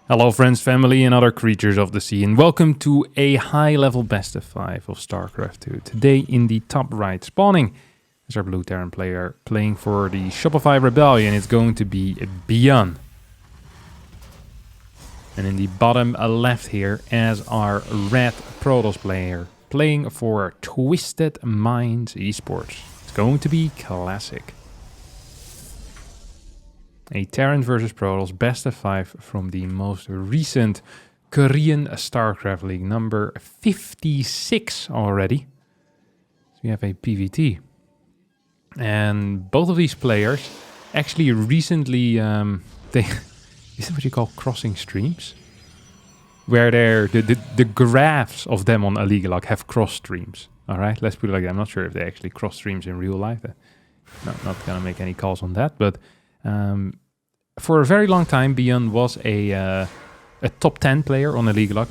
Hello friends, family and other creatures of the sea, and welcome to a high-level best of 5 of StarCraft 2. Today in the top right spawning is our blue Terran player playing for the Shopify Rebellion. It's going to be ByuN. And in the bottom left here as our red Protoss player playing for Twisted Minds Esports. It's going to be classic. A Terran versus Protoss best of 5 from the most recent Korean StarCraft League, number 56 already. So we have a PvT. And both of these players actually recently, is that what you call crossing streams? Where the graphs of them on Illegal have cross streams. All right, let's put it like that. I'm not sure if they actually cross streams in real life. No, not gonna make any calls on that, but for a very long time, ByuN was a top 10 player on Illegal, a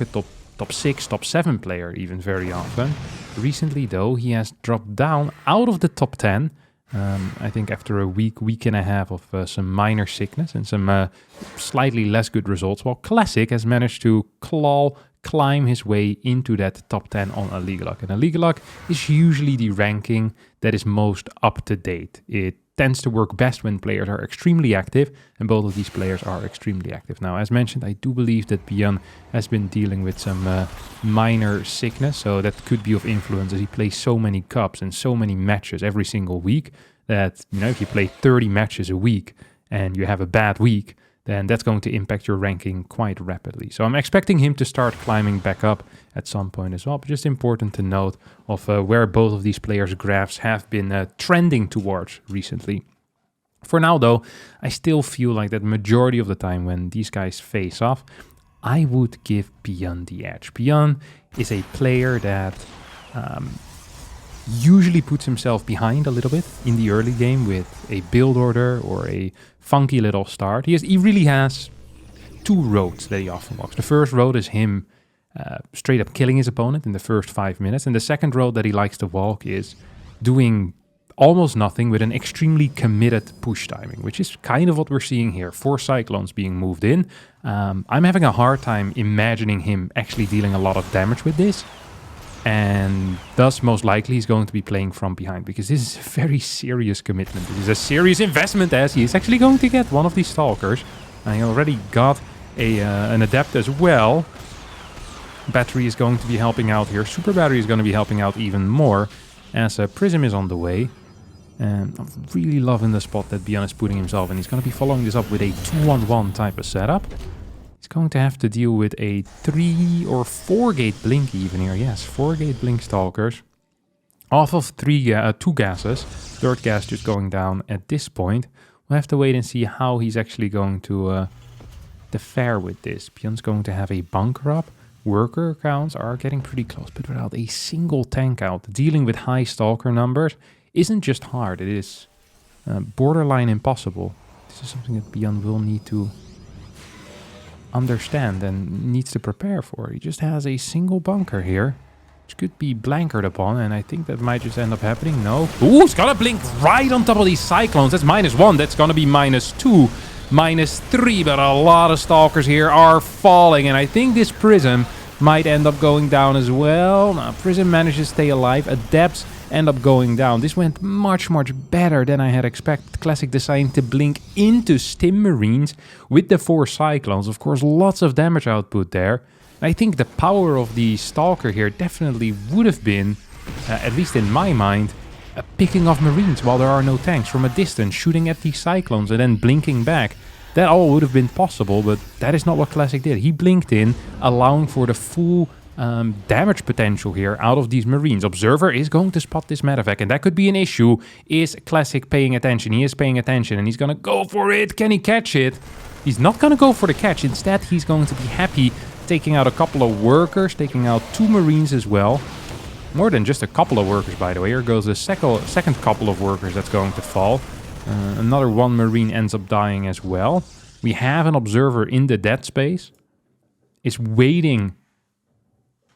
top 6, top 7 player even very often. Recently, though, he has dropped down out of the top 10. I think after a week and a half of some minor sickness and some slightly less good results, while Classic has managed to climb his way into that top 10 on Illegal. And Illegal is usually the ranking that is most up to date. It tends to work best when players are extremely active, and both of these players are extremely active. Now, as mentioned, I do believe that ByuN has been dealing with some minor sickness, so that could be of influence as he plays so many cups and so many matches every single week that, you know, if you play 30 matches a week and you have a bad week, then that's going to impact your ranking quite rapidly. So I'm expecting him to start climbing back up at some point as well. But just important to note of where both of these players' graphs have been trending towards recently. For now, though, I still feel like that majority of the time when these guys face off, I would give ByuN the edge. ByuN is a player that usually puts himself behind a little bit in the early game with a build order or a funky little start. He really has two roads that he often walks. The first road is him straight up killing his opponent in the first 5 minutes. And the second road that he likes to walk is doing almost nothing with an extremely committed push timing, which is kind of what we're seeing here. 4 Cyclones being moved in. I'm having a hard time imagining him actually dealing a lot of damage with this. And thus, most likely, he's going to be playing from behind, because this is a very serious commitment. This is a serious investment, as he is actually going to get one of these Stalkers. And he already got an Adept as well. Battery is going to be helping out here. Super Battery is going to be helping out even more, as Prism is on the way. And I'm really loving the spot that ByuN is putting himself in. He's going to be following this up with a 2-on-1 type of setup. He's going to have to deal with a 3 or 4 gate blink even here. Yes, 4 gate blink Stalkers. Off of 2 gases. Third gas just going down at this point. We'll have to wait and see how he's actually going to fare with this. ByuN's going to have a bunker up. Worker counts are getting pretty close, but without a single tank out. Dealing with high Stalker numbers isn't just hard. It is borderline impossible. This is something that ByuN will need to understand and needs to prepare for. He just has a single bunker here, which could be blankered upon, and I think that might just end up happening. No. Ooh, it's gonna blink right on top of these Cyclones. That's -1. That's gonna be -2, -3, but a lot of Stalkers here are falling, and I think this Prism might end up going down as well. Now, Prism manages to stay alive. Adepts end up going down. This went much better than I had expected. Classic deciding to blink into Stim Marines with the 4 Cyclones. Of course, lots of damage output there. I think the power of the Stalker here definitely would have been, at least in my mind, picking off Marines while there are no tanks from a distance, shooting at these Cyclones and then blinking back. That all would have been possible, but that is not what Classic did. He blinked in, allowing for the full damage potential here out of these Marines. Observer is going to spot this medevac, and that could be an issue. Is Classic paying attention? He is paying attention, and he's going to go for it. Can he catch it? He's not going to go for the catch. Instead, he's going to be happy taking out a couple of workers, taking out 2 Marines as well. More than just a couple of workers, by the way. Here goes the second couple of workers that's going to fall. Another 1 Marine ends up dying as well. We have an Observer in the dead space. Is waiting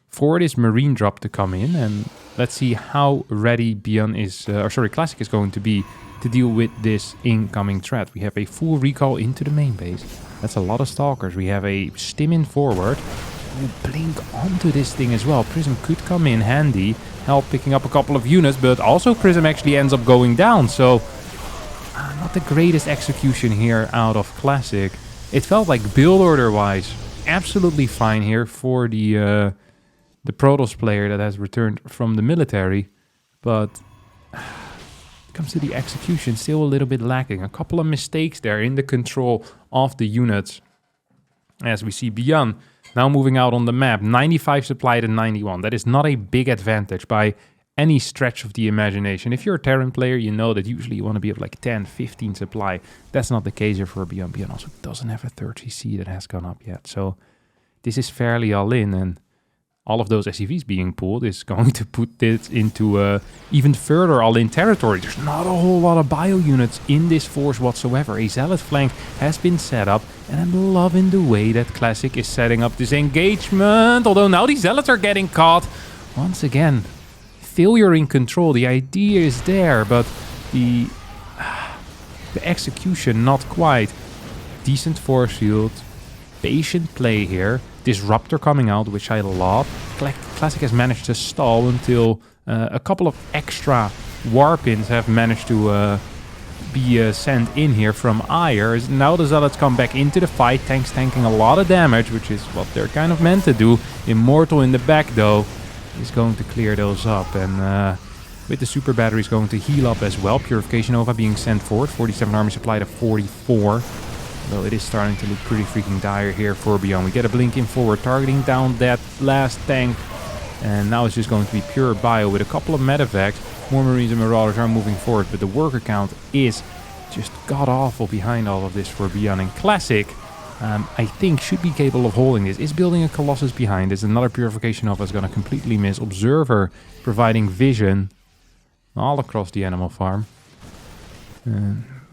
for this Marine drop to come in, and let's see how ready ByuN is, Classic is going to be to deal with this incoming threat. We have a full recall into the main base. That's a lot of stalkers. We have a stim in forward. We'll blink onto this thing as well. Prism could come in handy, help picking up a couple of units, but also Prism actually ends up going down. So not the greatest execution here out of Classic. It felt like build order-wise, absolutely fine here for the Protoss player that has returned from the military. But when it comes to the execution, still a little bit lacking. A couple of mistakes there in the control of the units. As we see ByuN now moving out on the map, 95 supply to 91. That is not a big advantage by any stretch of the imagination. If you're a Terran player, you know that usually you want to be at like 10, 15 supply. That's not the case here for ByuN. ByuN also doesn't have a 30C that has gone up yet. So this is fairly all in, and all of those SCVs being pulled is going to put this into even further all-in territory. There's not a whole lot of bio units in this force whatsoever. A Zealot flank has been set up, and I'm loving the way that Classic is setting up this engagement. Although now these Zealots are getting caught. Once again, failure in control. The idea is there, but the execution not quite. Decent force field. Patient play here. Disruptor coming out, which I love. Classic has managed to stall until a couple of extra warpins have managed to be sent in here from Ire. Now the Zealots come back into the fight. Tanks tanking a lot of damage, which is what they're kind of meant to do. Immortal in the back, though, is going to clear those up. And with the super batteries going to heal up as well. Purification Nova being sent forward. 47 army supply to 44. Though it is starting to look pretty freaking dire here for ByuN. We get a blink in forward, targeting down that last tank. And now it's just going to be pure bio with a couple of medevacs. More Marines and Marauders are moving forward, but the worker count is just god-awful behind all of this for ByuN. And Classic, I think, should be capable of holding this. Is building a Colossus behind this. Another Purification Nova is going to completely miss. Observer providing vision all across the animal farm.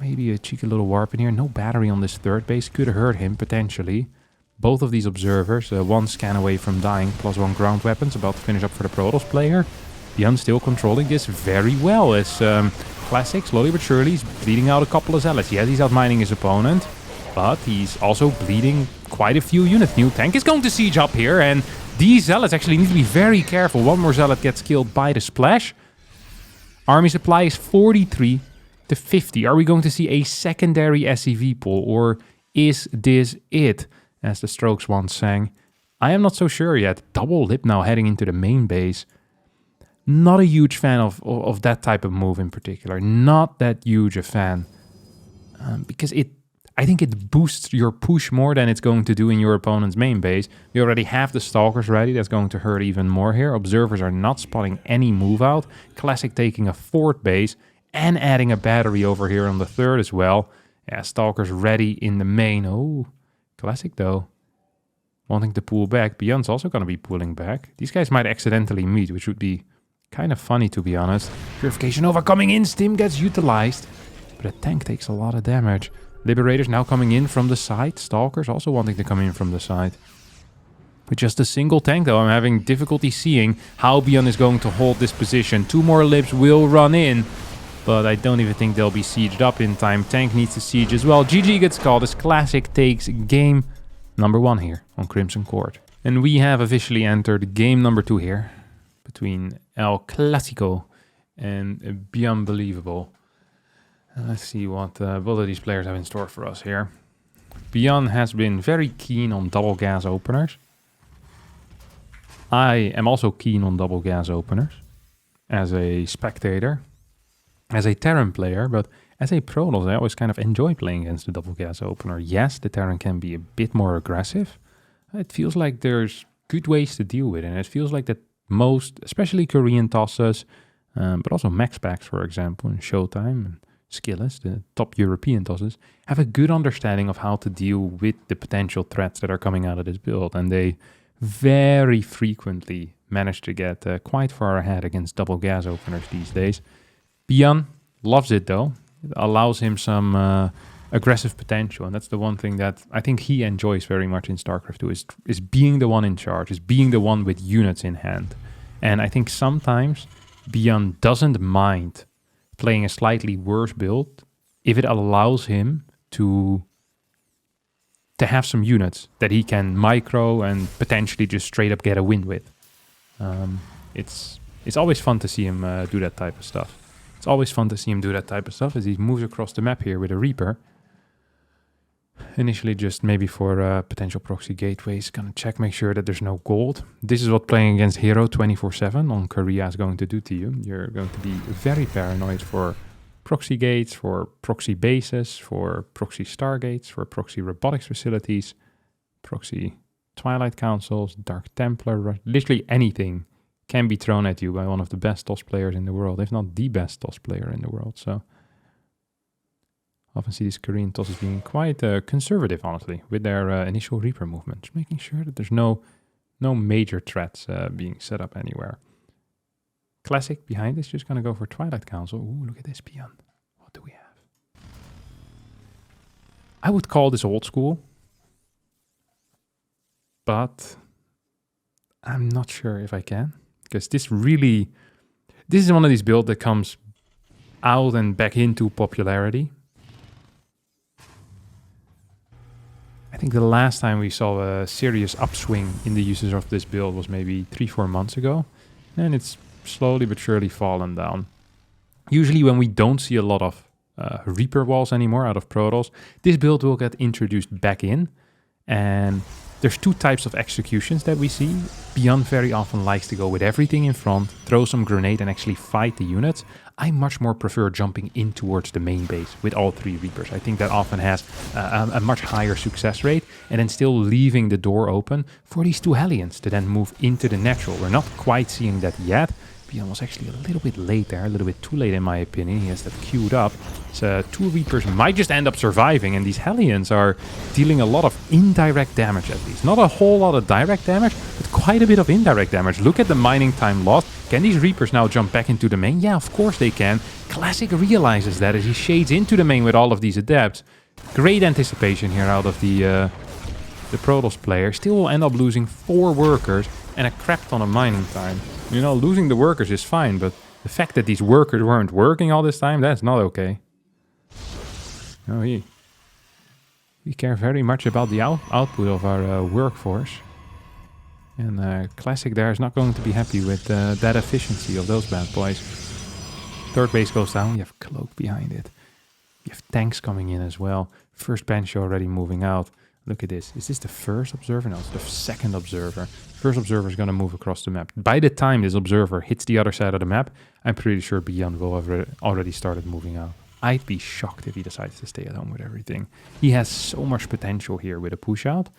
Maybe a cheeky little warp in here. No battery on this third base. Could have hurt him, potentially. Both of these observers, one scan away from dying, +1 ground weapons, about to finish up for the Protoss player. ByuN still controlling this very well, as Classic, slowly but surely, is bleeding out a couple of Zealots. Yes, he's outmining his opponent, but he's also bleeding quite a few units. New tank is going to siege up here, and these Zealots actually need to be very careful. One more Zealot gets killed by the splash. Army supply is 43 to 50. Are we going to see a secondary SCV pull, or is this it? As the Strokes once sang. I am not so sure yet. Double lip now heading into the main base. Not a huge fan of that type of move in particular. Not that huge a fan. Because I think it boosts your push more than it's going to do in your opponent's main base. We already have the Stalkers ready. That's going to hurt even more here. Observers are not spotting any move out. Classic taking a fourth base. And adding a battery over here on the third as well. Yeah, Stalkers ready in the main. Oh, Classic though. Wanting to pull back. ByuN's also going to be pulling back. These guys might accidentally meet, which would be kind of funny to be honest. Purification Nova coming in. Stim gets utilized. But a tank takes a lot of damage. Liberators now coming in from the side. Stalkers also wanting to come in from the side. With just a single tank though, I'm having difficulty seeing how ByuN is going to hold this position. 2 more lips will run in. But I don't even think they'll be sieged up in time. Tank needs to siege as well. GG gets called as Classic takes game number 1 here on Crimson Court. And we have officially entered game number 2 here. Between El Clásico and ByuNbelievable. Let's see what both of these players have in store for us here. ByuN has been very keen on double gas openers. I am also keen on double gas openers. As a spectator. As a Terran player, but as a Protoss, I always kind of enjoy playing against the double gas opener. Yes, the Terran can be a bit more aggressive. It feels like there's good ways to deal with it. And it feels like that most, especially Korean tosses, but also Max Packs, for example, and Showtime and Skillet, the top European tosses, have a good understanding of how to deal with the potential threats that are coming out of this build. And they very frequently manage to get quite far ahead against double gas openers these days. ByuN loves it though. It allows him some aggressive potential, and that's the one thing that I think he enjoys very much in StarCraft 2 is being the one in charge, is being the one with units in hand. And I think sometimes ByuN doesn't mind playing a slightly worse build if it allows him to have some units that he can micro and potentially just straight up get a win with. It's always fun to see him do that type of stuff. It's always fun to see him do that type of stuff as he moves across the map here with a Reaper. Initially just maybe for potential proxy gateways. Gonna check, make sure that there's no gold. This is what playing against Hero 24/7 on Korea is going to do to you. You're going to be very paranoid for proxy gates, for proxy bases, for proxy stargates, for proxy robotics facilities, proxy Twilight Councils, Dark Templar, literally anything can be thrown at you by one of the best TOS players in the world, if not the best TOS player in the world. So often see these Korean TOS as being quite conservative, honestly, with their initial Reaper movement, just making sure that there's no major threats being set up anywhere. Classic behind this, just gonna go for Twilight Council. Ooh, look at this ByuN. What do we have? I would call this old school, but I'm not sure if I can, because this is one of these builds that comes out and back into popularity. I think the last time we saw a serious upswing in the usage of this build was maybe 3-4 months ago, and it's slowly but surely fallen down. Usually when we don't see a lot of Reaper walls anymore out of Protoss, this build will get introduced back in, and there's two types of executions that we see. ByuN very often likes to go with everything in front, throw some grenade and actually fight the units. I much more prefer jumping in towards the main base with all 3 Reapers. I think that often has a much higher success rate, and then still leaving the door open for these 2 Hellions to then move into the natural. We're not quite seeing that yet. ByuN was actually a little bit late there, a little bit too late in my opinion. He has that queued up. So 2 Reapers might just end up surviving, and these Hellions are dealing a lot of indirect damage at least. Not a whole lot of direct damage, but quite a bit of indirect damage. Look at the mining time lost. Can these Reapers now jump back into the main? Yeah, of course they can. Classic realizes that as he shades into the main with all of these adepts. Great anticipation here out of the Protoss player. Still will end up losing 4 workers and a crap ton of mining time. You know, losing the workers is fine, but the fact that these workers weren't working all this time, that's not okay. No, we care very much about the output of our workforce. And Classic there is not going to be happy with that efficiency of those bad boys. 3rd base goes down, you have Cloak behind it. You have tanks coming in as well. First bench already moving out. Look at this. Is this the first observer? No, it's the 2nd observer. First observer is going to move across the map. By the time this observer hits the other side of the map, I'm pretty sure ByuN will have already started moving out. I'd be shocked if he decides to stay at home with everything. He has so much potential here with a push out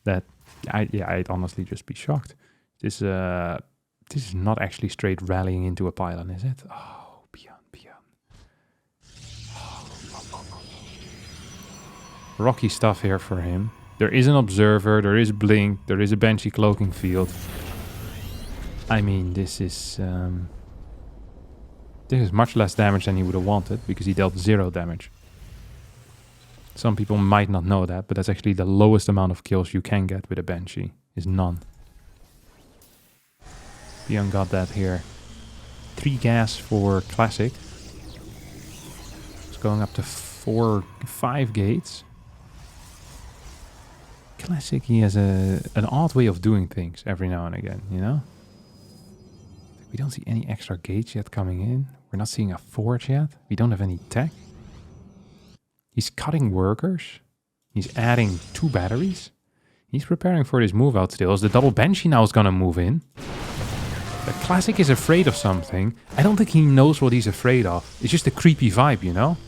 that I'd honestly just be shocked. This is not actually straight rallying into a pylon, is it? Oh, ByuN. Rocky stuff here for him. There is an observer, there is blink, there is a Banshee cloaking field. I mean, this is much less damage than he would have wanted, because he dealt 0 damage. Some people might not know that, but that's actually the lowest amount of kills you can get with a Banshee, is none. ByuN got that here. 3 gas for Classic. It's going up to 5 gates. Classic, he has an odd way of doing things every now and again, you know? We don't see any extra gates yet coming in. We're not seeing a forge yet. We don't have any tech. He's cutting workers. He's adding 2 batteries. He's preparing for this move out still, as the double Banshee now is gonna move in. The Classic is afraid of something. I don't think he knows what he's afraid of. It's just a creepy vibe, you know?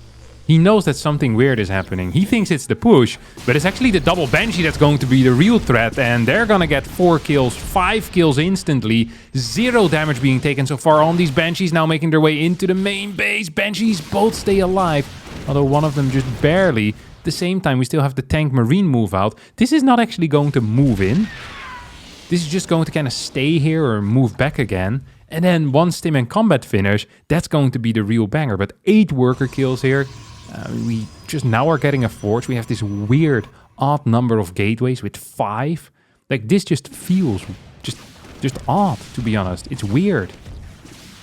He knows that something weird is happening. He thinks it's the push, but it's actually the double Banshee that's going to be the real threat, and they're gonna get 4 kills, 5 kills instantly, 0 damage being taken so far on these Banshees, now making their way into the main base. Banshees both stay alive, although one of them just barely. At the same time, we still have the tank Marine move out. This is not actually going to move in. This is just going to kind of stay here or move back again. And then one stim and combat finish, that's going to be the real banger. But 8 worker kills here. We just now are getting a forge. We have this weird odd number of gateways with 5. Like, this just feels just odd, to be honest. It's weird.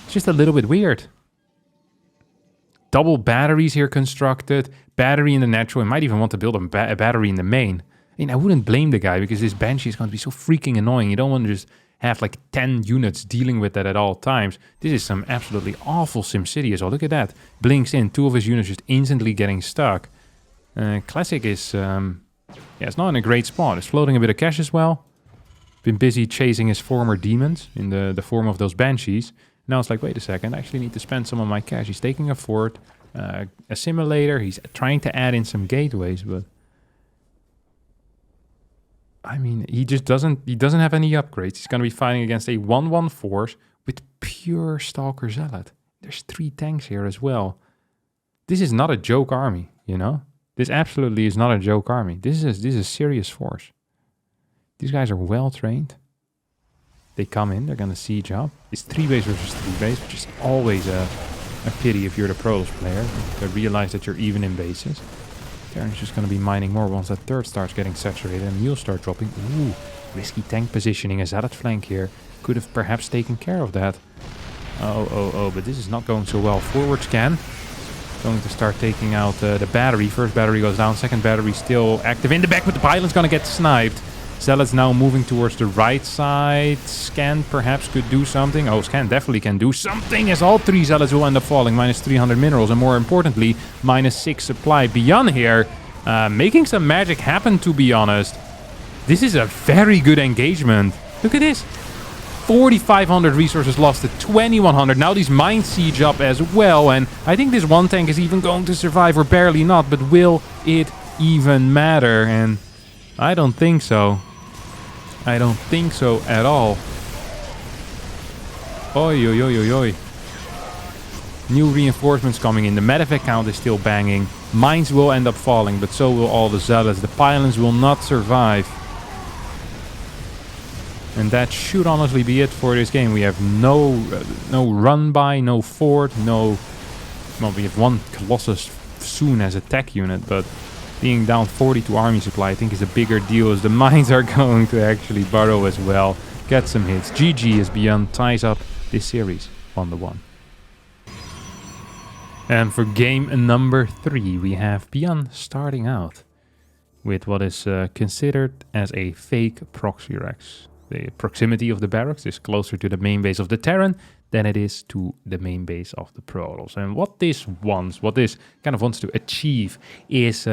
It's just a little bit weird. double batteries here constructed, battery in the natural. He might even want to build a battery in the main. I mean, I wouldn't blame the guy because this Banshee is going to be so freaking annoying. You don't want to just have like 10 units dealing with that at all times. This is some absolutely awful SimCity as well. Look at that. Blinks in, 2 of his units just instantly getting stuck. Classic is, it's not in a great spot. It's floating a bit of cash as well. Been busy chasing his former demons in the form of those Banshees. Now it's like, wait a second, I actually need to spend some of my cash. He's taking a fort, a simulator. He's trying to add in some gateways, but I mean, he doesn't have any upgrades. He's going to be fighting against a 1/1 force with pure Stalker Zealot. There's 3 tanks here as well. This is not a joke army, you know? This absolutely is not a joke army. This is a serious force. These guys are well trained. They come in, they're going to siege up. It's 3 base versus 3 base, which is always a pity if you're the Protoss player. To realize that you're even in bases. Terran's just going to be mining more once that third starts getting saturated and mules start dropping. Ooh, risky tank positioning. A Zealot flank here. Could have perhaps taken care of that. Oh, but this is not going so well. Forward scan. Going to start taking out the battery. First battery goes down, second battery still active in the back, but the pylon's going to get sniped. Zealot's now moving towards the right side. Scan perhaps could do something. Oh, Scan definitely can do something, as all 3 Zealots will end up falling. Minus 300 minerals, and more importantly, minus 6 supply. ByuN here, making some magic happen, to be honest. This is a very good engagement. Look at this. 4,500 resources lost to 2,100. Now these mines siege up as well, and I think this 1 tank is even going to survive, or barely not, but will it even matter? And I don't think so. I don't think so at all. Oi, oi, oi, oi, oi. New reinforcements coming in. The medevac count is still banging. Mines will end up falling, but so will all the Zealots. The pylons will not survive. And that should honestly be it for this game. We have no run by, no fort, no... Well, we have 1 Colossus soon as a tech unit, but being down 42 army supply I think is a bigger deal, as the mines are going to actually burrow as well. Get some hits. GG as ByuN ties up this series 1-1. And for game number 3 we have ByuN starting out with what is considered as a fake proxy Rex. The proximity of the barracks is closer to the main base of the Terran than it is to the main base of the Protoss. And what this kind of wants to achieve is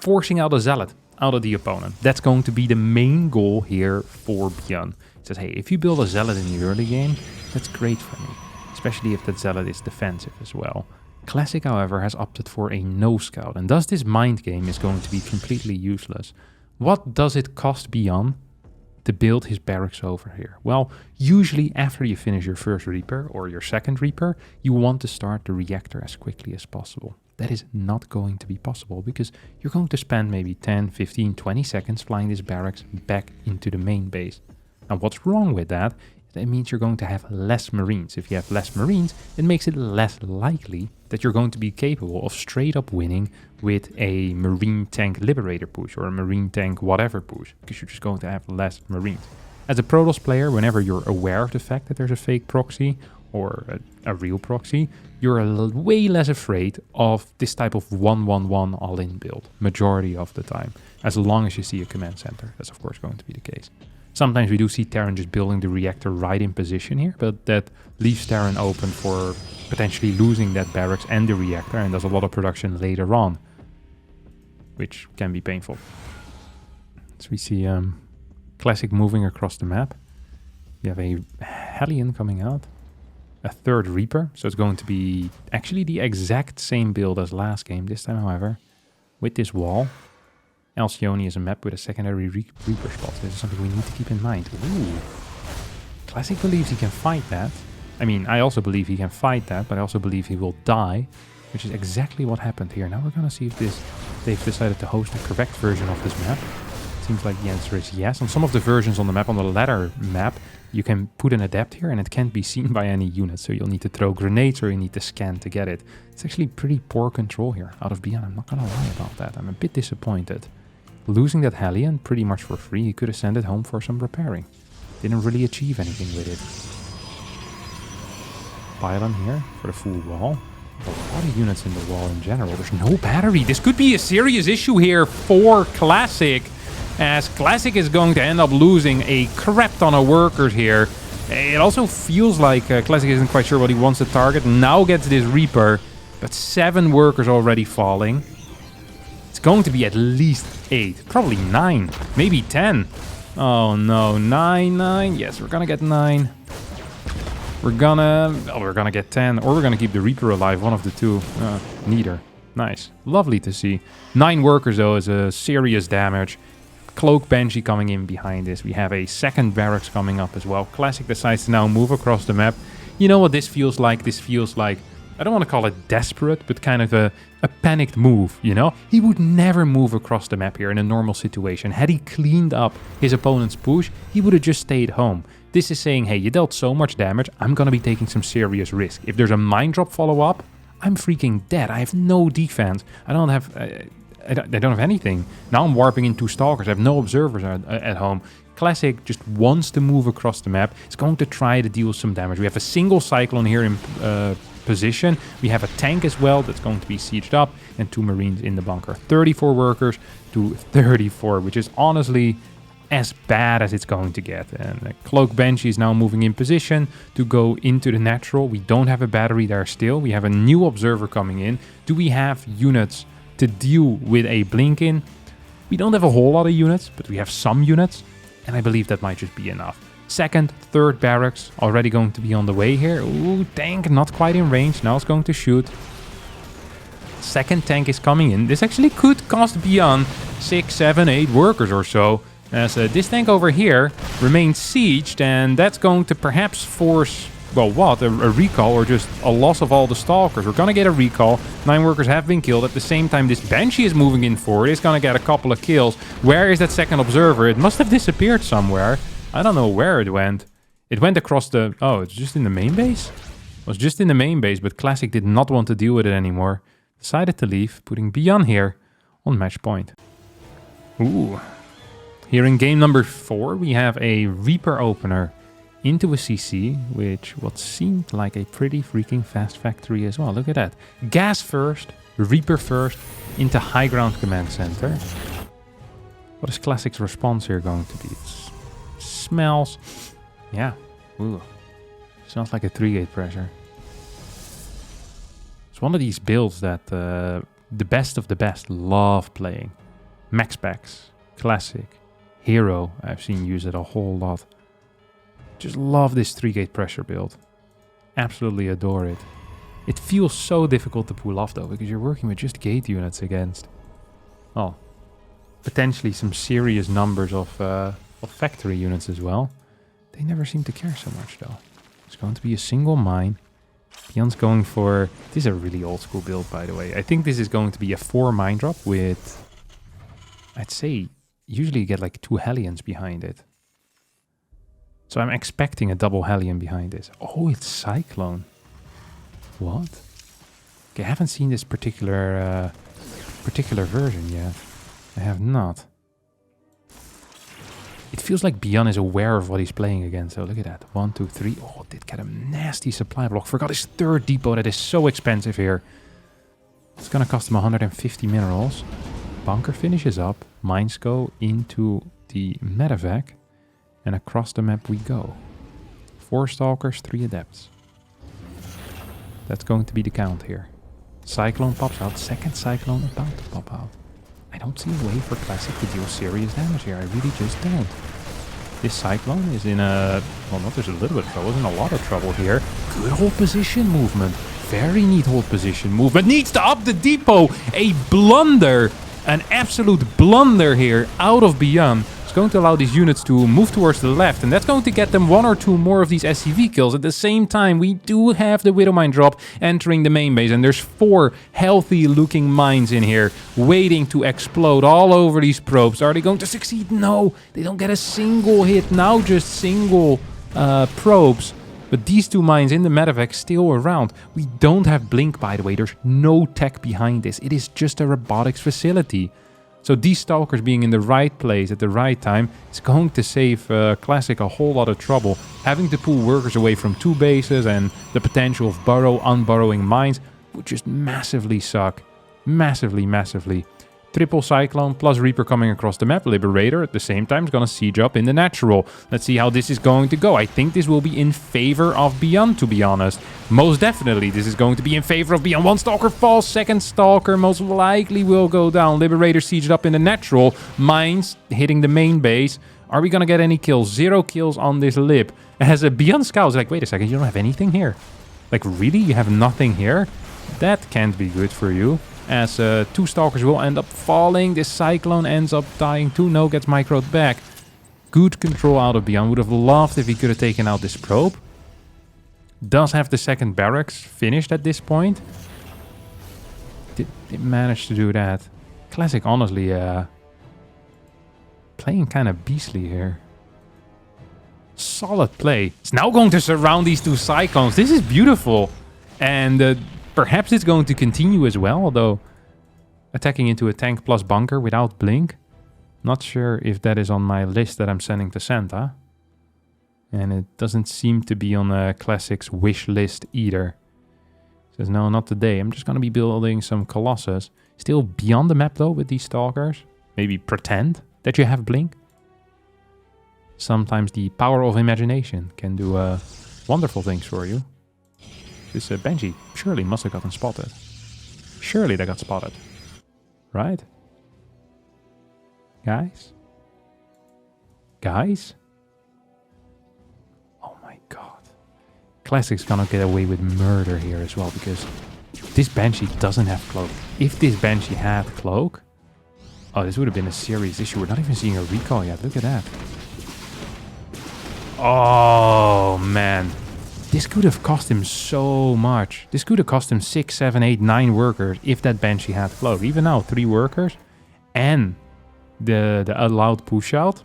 forcing out a Zealot out of the opponent. That's going to be the main goal here for ByuN. It says, hey, if you build a Zealot in the early game, that's great for me. Especially if that Zealot is defensive as well. Classic, however, has opted for a no scout, and thus this mind game is going to be completely useless. What does it cost ByuN to build his barracks over here? Well, usually after you finish your first Reaper or your second Reaper, you want to start the reactor as quickly as possible. That is not going to be possible because you're going to spend maybe 10, 15, 20 seconds flying this barracks back into the main base. Now what's wrong with that? That means you're going to have less Marines. If you have less Marines, it makes it less likely that you're going to be capable of straight up winning with a Marine tank Liberator push or a Marine tank whatever push, because you're just going to have less Marines. As a Protoss player, whenever you're aware of the fact that there's a fake proxy or a real proxy, you're way less afraid of this type of 1-1-1 all-in build, majority of the time, as long as you see a command center. That's of course going to be the case. Sometimes we do see Terran just building the reactor right in position here, but that leaves Terran open for potentially losing that barracks and the reactor, and does a lot of production later on, which can be painful. So we see Classic moving across the map. You have a Hellion coming out, a third Reaper, so it's going to be actually the exact same build as last game, this time however, with this wall. Alcyone is a map with a secondary Reaper spot. This is something we need to keep in mind. Ooh. Classic believes he can fight that. I mean, I also believe he can fight that, but I also believe he will die, which is exactly what happened here. Now we're going to see if they've decided to host the correct version of this map. Seems like the answer is yes. On some of the versions on the map, on the ladder map, you can put an adept here and it can't be seen by any unit. So you'll need to throw grenades or you need to scan to get it. It's actually pretty poor control here out of ByuN. I'm not going to lie about that. I'm a bit disappointed. Losing that Hellion pretty much for free. He could have sent it home for some repairing. Didn't really achieve anything with it. Pylon here for the full wall. A lot of units in the wall in general. There's no battery. This could be a serious issue here for Classic, as Classic is going to end up losing a crap ton of workers here. It also feels like Classic isn't quite sure what he wants to target. Now gets this Reaper, but 7 workers already falling. It's going to be at least 8, probably 9, maybe 10. Oh no, 9. Yes, we're gonna get 9. We're gonna get 10, or we're gonna keep the Reaper alive, one of the two. Neither. Nice. Lovely to see. 9 workers though is a serious damage. Cloak Banshee coming in behind this. We have a second barracks coming up as well. Classic decides to now move across the map. You know what this feels like? This feels like, I don't want to call it desperate, but kind of a panicked move, you know? He would never move across the map here in a normal situation. Had he cleaned up his opponent's push, he would have just stayed home. This is saying, hey, you dealt so much damage, I'm going to be taking some serious risk. If there's a mine drop follow-up, I'm freaking dead. I have no defense. I don't have anything. Now I'm warping into Stalkers. I have no observers at home. Classic just wants to move across the map. It's going to try to deal some damage. We have a single Cyclone here in position. We have a tank as well that's going to be sieged up, and 2 Marines in the bunker. 34 workers to 34, which is honestly as bad as it's going to get. And Cloak Banshee is now moving in position to go into the natural. We don't have a battery there still. We have a new observer coming in. Do we have units to deal with a blink-in? We don't have a whole lot of units, but we have some units, and I believe that might just be enough. Second, third barracks already going to be on the way here. Ooh, tank not quite in range. Now it's going to shoot. Second tank is coming in. This actually could cost ByuN 6, 7, 8 workers or so, as this tank over here remains sieged, and that's going to perhaps force, well, what? A recall or just a loss of all the Stalkers. We're going to get a recall. 9 workers have been killed. At the same time, this Banshee is moving in forward. It's going to get a couple of kills. Where is that second observer? It must have disappeared somewhere. I don't know where it went. It went across the... Oh, it's just in the main base? It was just in the main base, but Classic did not want to deal with it anymore. Decided to leave, putting ByuN here on match point. Ooh. Here in game number 4, we have a Reaper opener into a CC, which what seemed like a pretty freaking fast factory as well. Look at that. Gas first, Reaper first, into high ground command center. What is Classic's response here going to be? It smells... Yeah. Ooh. Smells like a 3-gate pressure. It's one of these builds that the best of the best love playing. Max packs, Classic, Hero, I've seen use it a whole lot. Just love this 3-gate pressure build. Absolutely adore it. It feels so difficult to pull off though, because you're working with just gate units against, well, potentially some serious numbers of factory units as well. They never seem to care so much though. It's going to be a single mine. ByuN's going for... This is a really old school build, by the way. I think this is going to be a 4 mine drop with... I'd say usually you get like 2 Hellions behind it. So I'm expecting a double Hellion behind this. Oh, it's Cyclone. What? Okay, I haven't seen this particular version yet. I have not. It feels like ByuN is aware of what he's playing against. So look at that. 1, 2, 3. Oh, did get a nasty supply block. Forgot his 3rd depot. That is so expensive here. It's gonna cost him 150 minerals. Bunker finishes up. Mines go into the medevac. And across the map we go. 4 Stalkers, 3 Adepts. That's going to be the count here. Cyclone pops out. Second Cyclone about to pop out. I don't see a way for Classic to deal serious damage here. I really just don't. This Cyclone is in a... Well, not just a little bit of trouble. It's in a lot of trouble here. Good hold position movement. Very neat hold position movement. Needs to up the depot. A blunder. An absolute blunder here out of ByuN. It's going to allow these units to move towards the left, and that's going to get them 1 or 2 more of these SCV kills. At the same time, we do have the Widow Mine drop entering the main base, and there's 4 healthy looking mines in here waiting to explode all over these probes. Are they going to succeed? No, they don't get a single hit. Now just single probes. But these 2 mines in the medevac still around. We don't have blink, by the way. There's no tech behind this. It is just a robotics facility. So these Stalkers being in the right place at the right time is going to save Classic a whole lot of trouble. Having to pull workers away from 2 bases and the potential of unburrowing mines. would just massively suck. Massively, massively. Triple Cyclone plus Reaper coming across the map. Liberator at the same time is going to siege up in the natural. Let's see how this is going to go. I think this will be in favor of ByuN, to be honest. Most definitely this is going to be in favor of ByuN. One Stalker falls, second Stalker most likely will go down. Liberator sieged up in the natural. Mines hitting the main base. Are we going to get any kills? 0 kills on this Lib. As a ByuN scout is like, wait a second, you don't have anything here? Like, really? You have nothing here? That can't be good for you. As 2 Stalkers will end up falling. This Cyclone ends up dying too. No, gets microed back. Good control out of ByuN. Would have loved if he could have taken out this probe. Does have the second barracks finished at this point. Did manage to do that. Classic, honestly, playing kind of beastly here. Solid play. It's now going to surround these 2 Cyclones. This is beautiful. And perhaps it's going to continue as well, although attacking into a tank plus bunker without blink. Not sure if that is on my list that I'm sending to Santa. And it doesn't seem to be on the Classics wish list either. Says, no, not today. I'm just going to be building some Colossus. Still beyond the map though with these Stalkers. Maybe pretend that you have blink. Sometimes the power of imagination can do wonderful things for you. This Banshee surely must have gotten spotted. Surely they got spotted. Right? Guys? Guys? Oh my god. Classic's gonna get away with murder here as well, because this Banshee doesn't have cloak. If this Banshee had cloak... Oh, this would have been a serious issue. We're not even seeing a recall yet. Look at that. Oh, man. This could have cost him so much. This could have cost him 6, 7, 8, 9 workers if that Banshee had cloak. Even now, 3 workers and the allowed push out.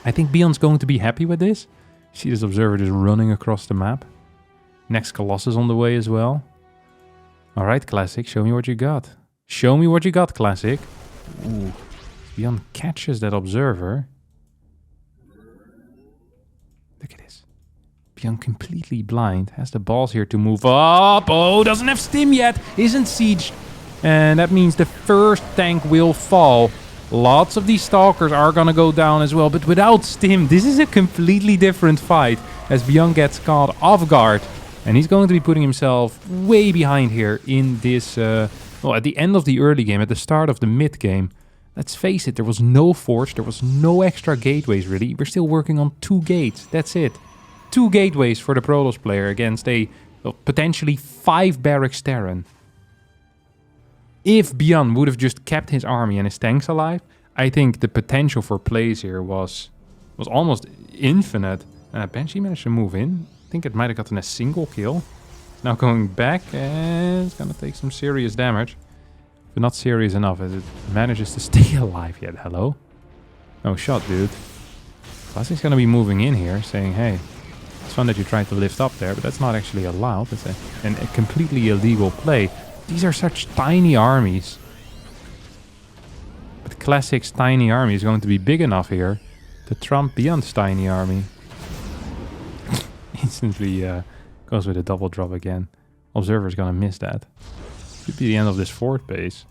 I think ByuN's going to be happy with this. See this Observer just running across the map. Next Colossus on the way as well. All right, Classic, show me what you got. Show me what you got, Classic. Ooh, ByuN catches that Observer. Look at this. ByuN completely blind. Has the balls here to move up. Oh, doesn't have stim yet. Isn't sieged. And that means the first tank will fall. Lots of these Stalkers are gonna go down as well. But without stim, this is a completely different fight. As ByuN gets caught off guard. And he's going to be putting himself way behind here in this... well, at the end of the early game, at the start of the mid game. Let's face it, there was no forge. There was no extra gateways, really. We're still working on 2 gates. That's it. 2 gateways for the Protoss player against a potentially 5 barracks Terran. If ByuN would have just kept his army and his tanks alive, I think the potential for plays here was almost infinite. Banshee managed to move in. I think it might have gotten a single kill. Now going back, and it's gonna take some serious damage. But not serious enough as it manages to stay alive yet. Hello? No shot, dude. Classic's gonna be moving in here, saying, hey, it's fun that you tried to lift up there, but that's not actually allowed. It's a completely illegal play. These are such tiny armies. But Classic's tiny army is going to be big enough here to trump ByuN's tiny army. Instantly goes with a double drop again. Observer's gonna miss that. Should be the end of this fort base.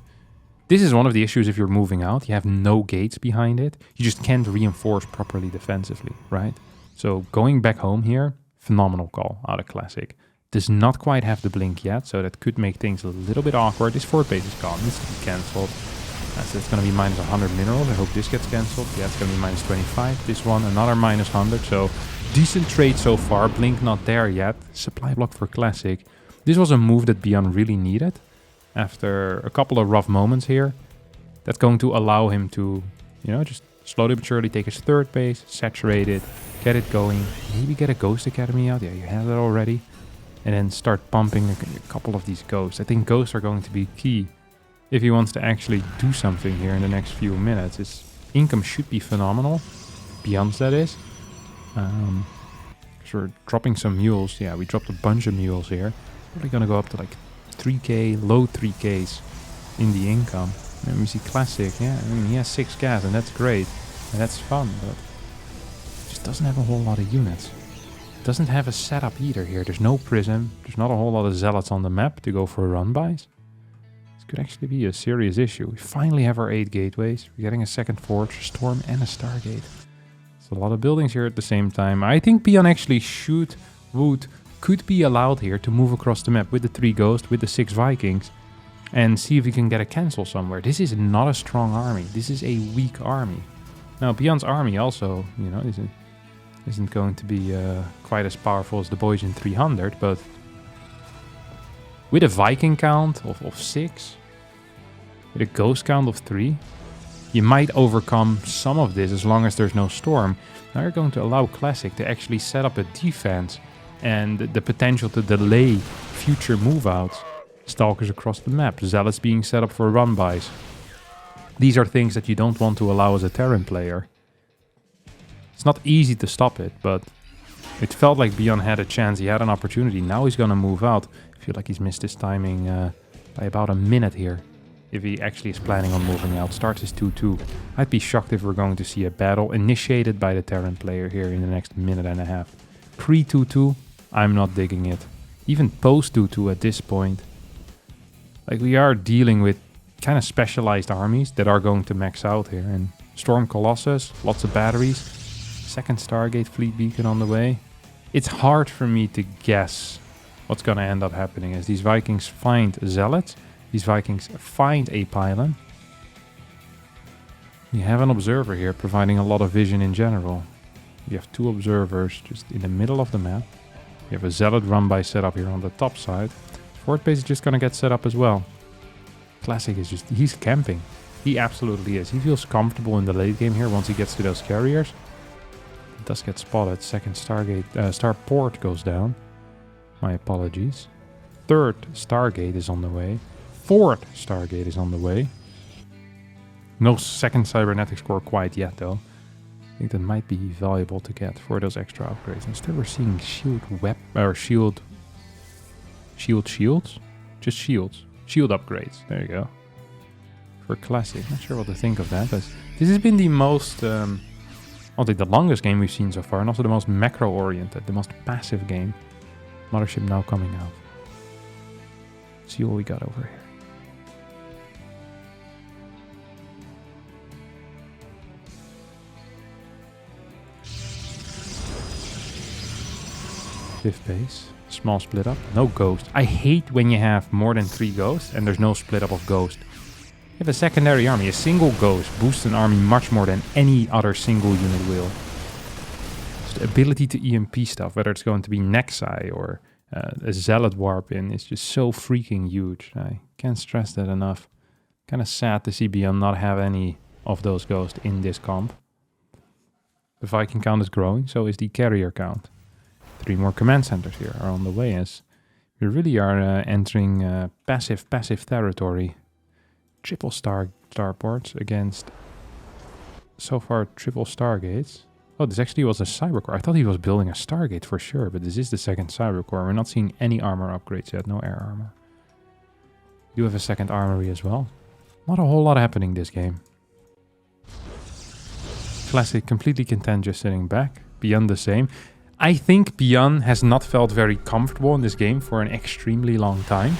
This is one of the issues if you're moving out. You have no gates behind it. You just can't reinforce properly defensively, right? So going back home here, phenomenal call out of Classic. Does not quite have the blink yet, so that could make things a little bit awkward. This fort base is gone. This is to be cancelled. So it's going to be minus 100 minerals. I hope this gets cancelled. Yeah, it's going to be minus 25. This one, another minus 100. So decent trade so far. Blink not there yet. Supply block for Classic. This was a move that ByuN really needed. After a couple of rough moments here. That's going to allow him to, you know, just slowly but surely take his third base, saturate it, get it going. Maybe get a Ghost Academy out. Yeah, you have that already. And then start pumping a couple of these Ghosts. I think Ghosts are going to be key if he wants to actually do something here in the next few minutes. His income should be phenomenal. ByuN's, that is. So we're dropping some mules. Yeah, we dropped a bunch of mules here. Probably going to go up to like 3k, low 3ks in the income. And we see Classic. Yeah, I mean, he has 6 gas and that's great. And that's fun, but just doesn't have a whole lot of units. Doesn't have a setup either here. There's no prism. There's not a whole lot of zealots on the map to go for run-bys. This could actually be a serious issue. We finally have our 8 gateways. We're getting a second forge, storm, and a stargate. It's a lot of buildings here at the same time. I think ByuN actually could be allowed here to move across the map with the 3 ghosts, with the 6 Vikings, and see if we can get a cancel somewhere. This is not a strong army. This is a weak army. Now, ByuN's army also, you know, isn't going to be quite as powerful as the boys in 300, but with a Viking count of 6, with a ghost count of 3, you might overcome some of this as long as there's no storm. Now you're going to allow Classic to actually set up a defense and the potential to delay future move-outs. Stalkers across the map, Zealots being set up for run-bys. These are things that you don't want to allow as a Terran player. It's not easy to stop it, but it felt like ByuN had a chance. He had an opportunity. Now he's gonna move out. I feel like he's missed his timing by about a minute here. If he actually is planning on moving out. Starts his 2-2. I'd be shocked if we're going to see a battle initiated by the Terran player here in the next minute and a half. Pre-2-2, I'm not digging it. Even post-2-2 at this point. Like, we are dealing with kind of specialized armies that are going to max out here. And Storm Colossus, lots of batteries. Second Stargate fleet beacon on the way. It's hard for me to guess what's going to end up happening as these Vikings find Zealots. These Vikings find a pylon. You have an observer here providing a lot of vision in general. You have 2 observers just in the middle of the map. You have a Zealot run-by setup here on the top side. Fort base is just going to get set up as well. Classic is just, he's camping. He absolutely is. He feels comfortable in the late game here once he gets to those carriers. It does get spotted. Second Stargate, Starport goes down. My apologies. Third Stargate is on the way. Fourth Stargate is on the way. No second Cybernetics core quite yet though. I think that might be valuable to get for those extra upgrades. Instead we're seeing shields? Just shields. Shield upgrades. There you go. For Classic. Not sure what to think of that, but this has been the most, I think the longest game we've seen so far, and also the most macro-oriented, the most passive game. Motership now coming out. See what we got over here. Fifth base. Small split up. No ghost. I hate when you have more than 3 ghosts and there's no split up of ghost. You have a secondary army. A single ghost boosts an army much more than any other single unit will. So the ability to EMP stuff, whether it's going to be Nexi or a Zealot warp in, is just so freaking huge. I can't stress that enough. Kind of sad to see ByuN not have any of those ghosts in this comp. The Viking count is growing, so is the carrier count. 3 more command centers here are on the way as we really are entering passive territory. Triple starports against so far triple stargates. Oh, this actually was a cybercore. I thought he was building a stargate for sure, but this is the second cybercore. We're not seeing any armor upgrades yet, no air armor. We do have a second armory as well. Not a whole lot happening this game. Classic completely content just sitting back. ByuN the same. I think ByuN has not felt very comfortable in this game for an extremely long time.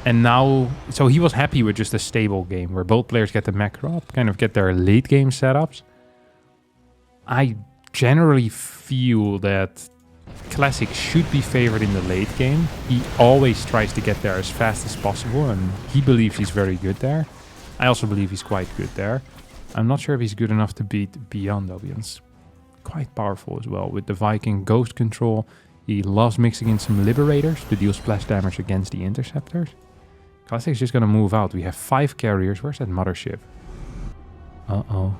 And now, so he was happy with just a stable game where both players get the macro up, kind of get their late game setups. I generally feel that Classic should be favored in the late game. He always tries to get there as fast as possible and he believes he's very good there. I also believe he's quite good there. I'm not sure if he's good enough to beat ByuN though. ByuN's quite powerful as well with the Viking ghost control. He loves mixing in some liberators to deal splash damage against the interceptors. Classic's just gonna move out. We have 5 carriers. Where's that Motership? Uh-oh.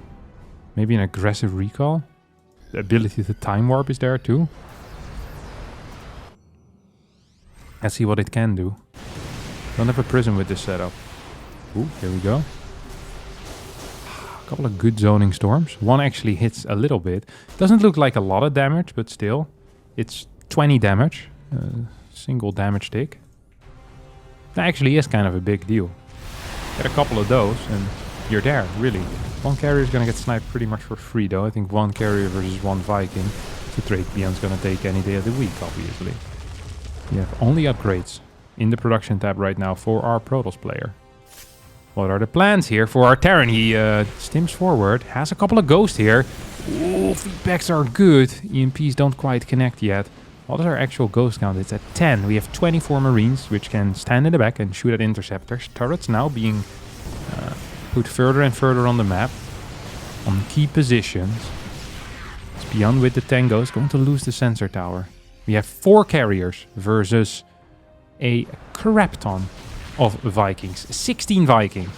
Maybe an aggressive recall? The ability to time warp is there too. Let's see what it can do. Don't have a prism with this setup. Ooh, here we go. Couple of good zoning storms. One actually hits a little bit. Doesn't look like a lot of damage, but still. It's 20 damage. Single damage tick. That actually is kind of a big deal. Get a couple of those and you're there, really. One carrier is going to get sniped pretty much for free though. I think 1 carrier versus 1 Viking. It's a trade ByuN's gonna take any day of the week, obviously. We have only upgrades in the production tab right now for our Protoss player. What are the plans here for our Terran? He stims forward, has a couple of ghosts here. Ooh, feedbacks are good. EMPs don't quite connect yet. What is our actual ghost count? It's at 10. We have 24 Marines, which can stand in the back and shoot at interceptors. Turrets now being put further and further on the map, on key positions. It's ByuN with the 10 ghosts, going to lose the sensor tower. We have 4 carriers versus a crap ton of Vikings. 16 Vikings.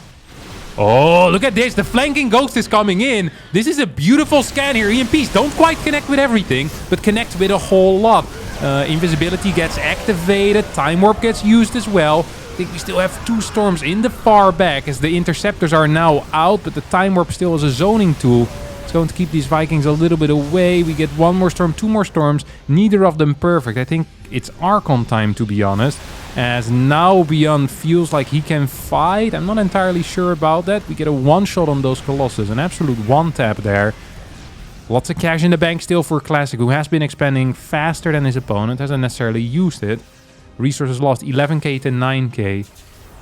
Oh, look at this. The flanking ghost is coming in. This is a beautiful scan here. EMPs don't quite connect with everything, but connect with a whole lot. Invisibility gets activated. Time warp gets used as well. I think we still have 2 storms in the far back as the interceptors are now out, but the time warp still is a zoning tool. It's going to keep these Vikings a little bit away. We get 1 more storm, 2 more storms. Neither of them perfect. I think it's Archon time, to be honest. As now ByuN feels like he can fight. I'm not entirely sure about that. We get a one-shot on those Colossus. An absolute one-tap there. Lots of cash in the bank still for Classic, who has been expanding faster than his opponent. Hasn't necessarily used it. Resources lost 11k to 9k.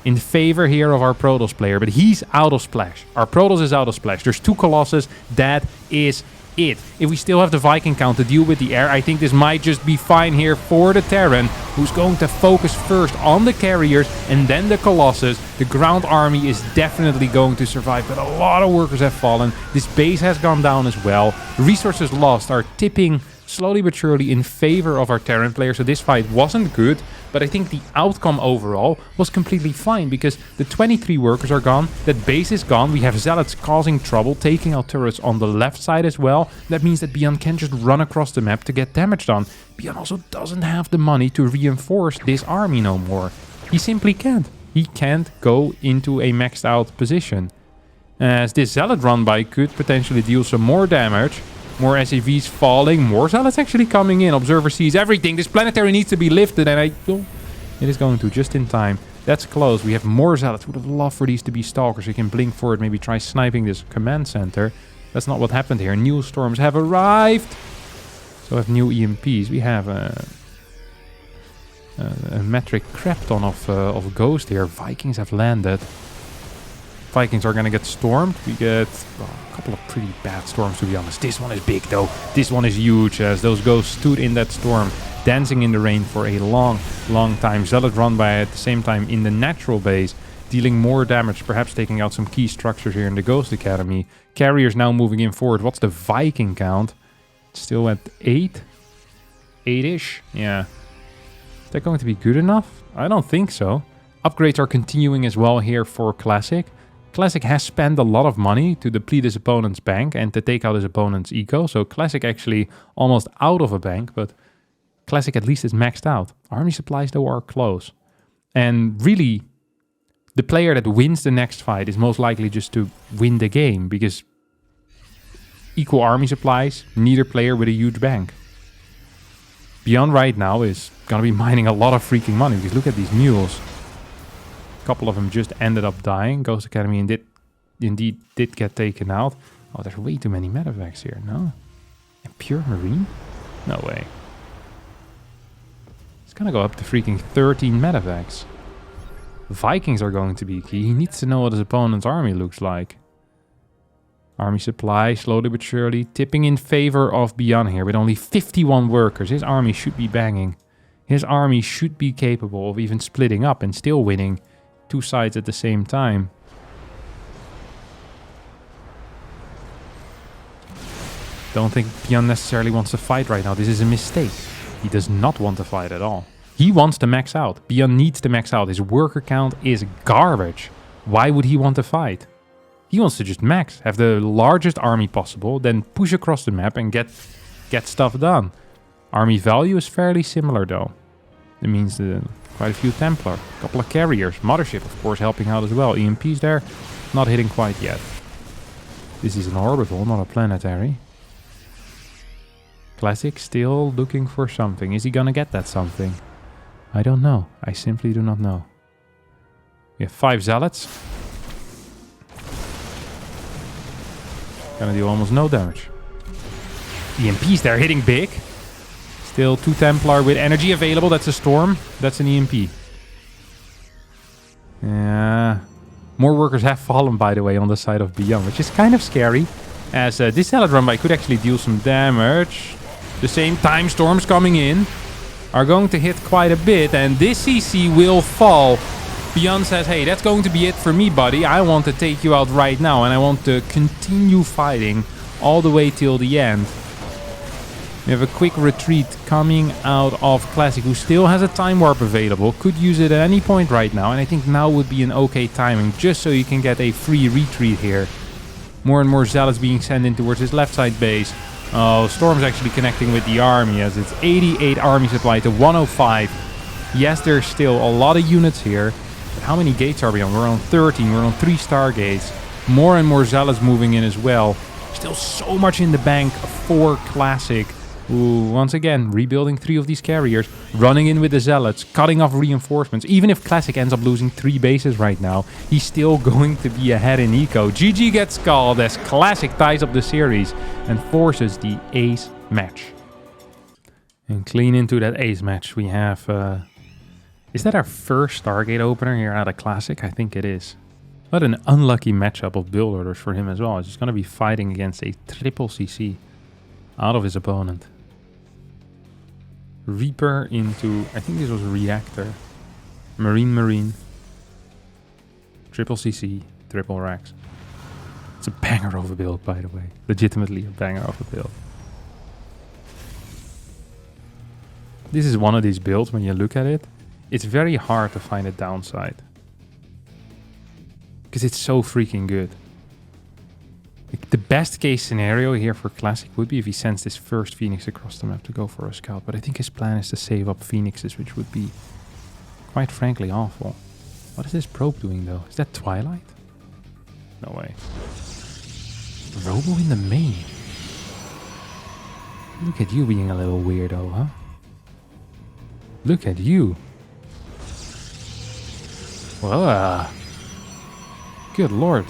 In favor here of our Protoss player. But he's out of splash. Our Protoss is out of splash. There's 2 Colossus. That is it. If we still have the Viking count to deal with the air, I think this might just be fine here for the Terran, who's going to focus first on the carriers and then the Colossus. The ground army is definitely going to survive, but a lot of workers have fallen. This base has gone down as well. Resources lost are tipping slowly but surely in favor of our Terran player, so this fight wasn't good, but I think the outcome overall was completely fine because the 23 workers are gone, that base is gone, we have Zealots causing trouble, taking out turrets on the left side as well. That means that ByuN can just run across the map to get damage done. ByuN also doesn't have the money to reinforce this army no more. He simply can't. He can't go into a maxed out position. As this Zealot run by could potentially deal some more damage. More SAVs falling, more Zealots actually coming in. Observer sees everything. This planetary needs to be lifted, and it is going to just in time. That's close. We have more Zealots. Would have loved for these to be Stalkers. You can blink forward, maybe try sniping this command center. That's not what happened here. New storms have arrived. So we have new EMPs. We have a metric crap ton of Ghost here. Vikings have landed. Vikings are going to get stormed. We get a couple of pretty bad storms, to be honest. This one is big, though. This one is huge, as those ghosts stood in that storm, dancing in the rain for a long, long time. Zealot run by at the same time in the natural base, dealing more damage, perhaps taking out some key structures here in the Ghost Academy. Carriers now moving in forward. What's the Viking count? Still at 8? 8-ish? Yeah. Is that going to be good enough? I don't think so. Upgrades are continuing as well here for Classic. Classic has spent a lot of money to deplete his opponent's bank and to take out his opponent's eco. So Classic actually almost out of a bank, but Classic at least is maxed out. Army supplies though are close. And really, the player that wins the next fight is most likely just to win the game because equal army supplies, neither player with a huge bank. ByuN right now is going to be mining a lot of freaking money because look at these mules. Couple of them just ended up dying. Ghost Academy indeed did get taken out. Oh, there's way too many medevacs here. No. And pure marine? No way. It's gonna go up to freaking 13 medevacs. Vikings are going to be key. He needs to know what his opponent's army looks like. Army supply, slowly but surely, tipping in favor of ByuN here with only 51 workers. His army should be banging. His army should be capable of even splitting up and still winning 2 sides at the same time. Don't think ByuN necessarily wants to fight right now. This is a mistake. He does not want to fight at all. He wants to max out. ByuN needs to max out. His worker count is garbage. Why would he want to fight? He wants to just max, have the largest army possible, then push across the map and get stuff done. Army value is fairly similar though. It means quite a few Templar, a couple of carriers, Motership of course helping out as well. EMPs there, not hitting quite yet. This is an orbital, not a planetary. Classic still looking for something. Is he gonna get that something? I don't know. I simply do not know. We have 5 Zealots. Gonna do almost no damage. EMPs there hitting big. Still 2 Templar with energy available. That's a Storm. That's an EMP. Yeah. More workers have fallen, by the way, on the side of ByuN, which is kind of scary. As this Zealot run by could actually deal some damage. The same time Storms coming in are going to hit quite a bit. And this CC will fall. ByuN says, hey, that's going to be it for me, buddy. I want to take you out right now. And I want to continue fighting all the way till the end. We have a quick retreat coming out of Classic, who still has a Time Warp available. Could use it at any point right now. And I think now would be an okay timing, just so you can get a free retreat here. More and more Zealots being sent in towards his left side base. Oh, Storm's actually connecting with the army, as it's 88 army supply to 105. Yes, there's still a lot of units here. But how many gates are we on? We're on 13. We're on 3 star gates. More and more Zealots moving in as well. Still so much in the bank for Classic. Ooh, once again, rebuilding 3 of these carriers, running in with the Zealots, cutting off reinforcements. Even if Classic ends up losing 3 bases right now, he's still going to be ahead in eco. GG gets called as Classic ties up the series and forces the ace match. And clean into that ace match, we have... is that our first Stargate opener here out of Classic? I think it is. What an unlucky matchup of build orders for him as well. He's going to be fighting against a triple CC out of his opponent. Reaper into, I think this was a Reactor. Marine. Triple CC, triple racks. It's a banger of a build, by the way. Legitimately a banger of a build. This is one of these builds, when you look at it, it's very hard to find a downside. Because it's so freaking good. The best case scenario here for Classic would be if he sends this first Phoenix across the map to go for a scout. But I think his plan is to save up Phoenixes, which would be, quite frankly, awful. What is this probe doing, though? Is that Twilight? No way. Robo in the main. Look at you being a little weirdo, huh? Look at you. Well, good lord.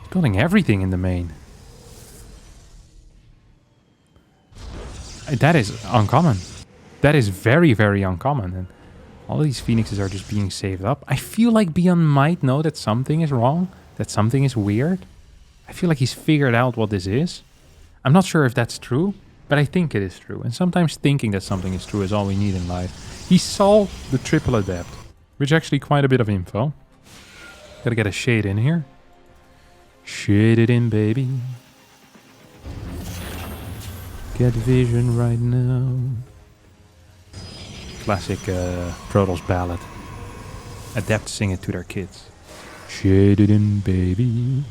Building everything in the main. That is uncommon. That is very, very uncommon. And all these Phoenixes are just being saved up. I feel like ByuN might know that something is wrong. That something is weird. I feel like he's figured out what this is. I'm not sure if that's true, but I think it is true. And sometimes thinking that something is true is all we need in life. He saw the triple adept, which is actually quite a bit of info. Gotta get a shade in here. Shade it in, baby. Get vision right now. Classic Protoss ballad. Adepts sing it to their kids. Shade it in, baby.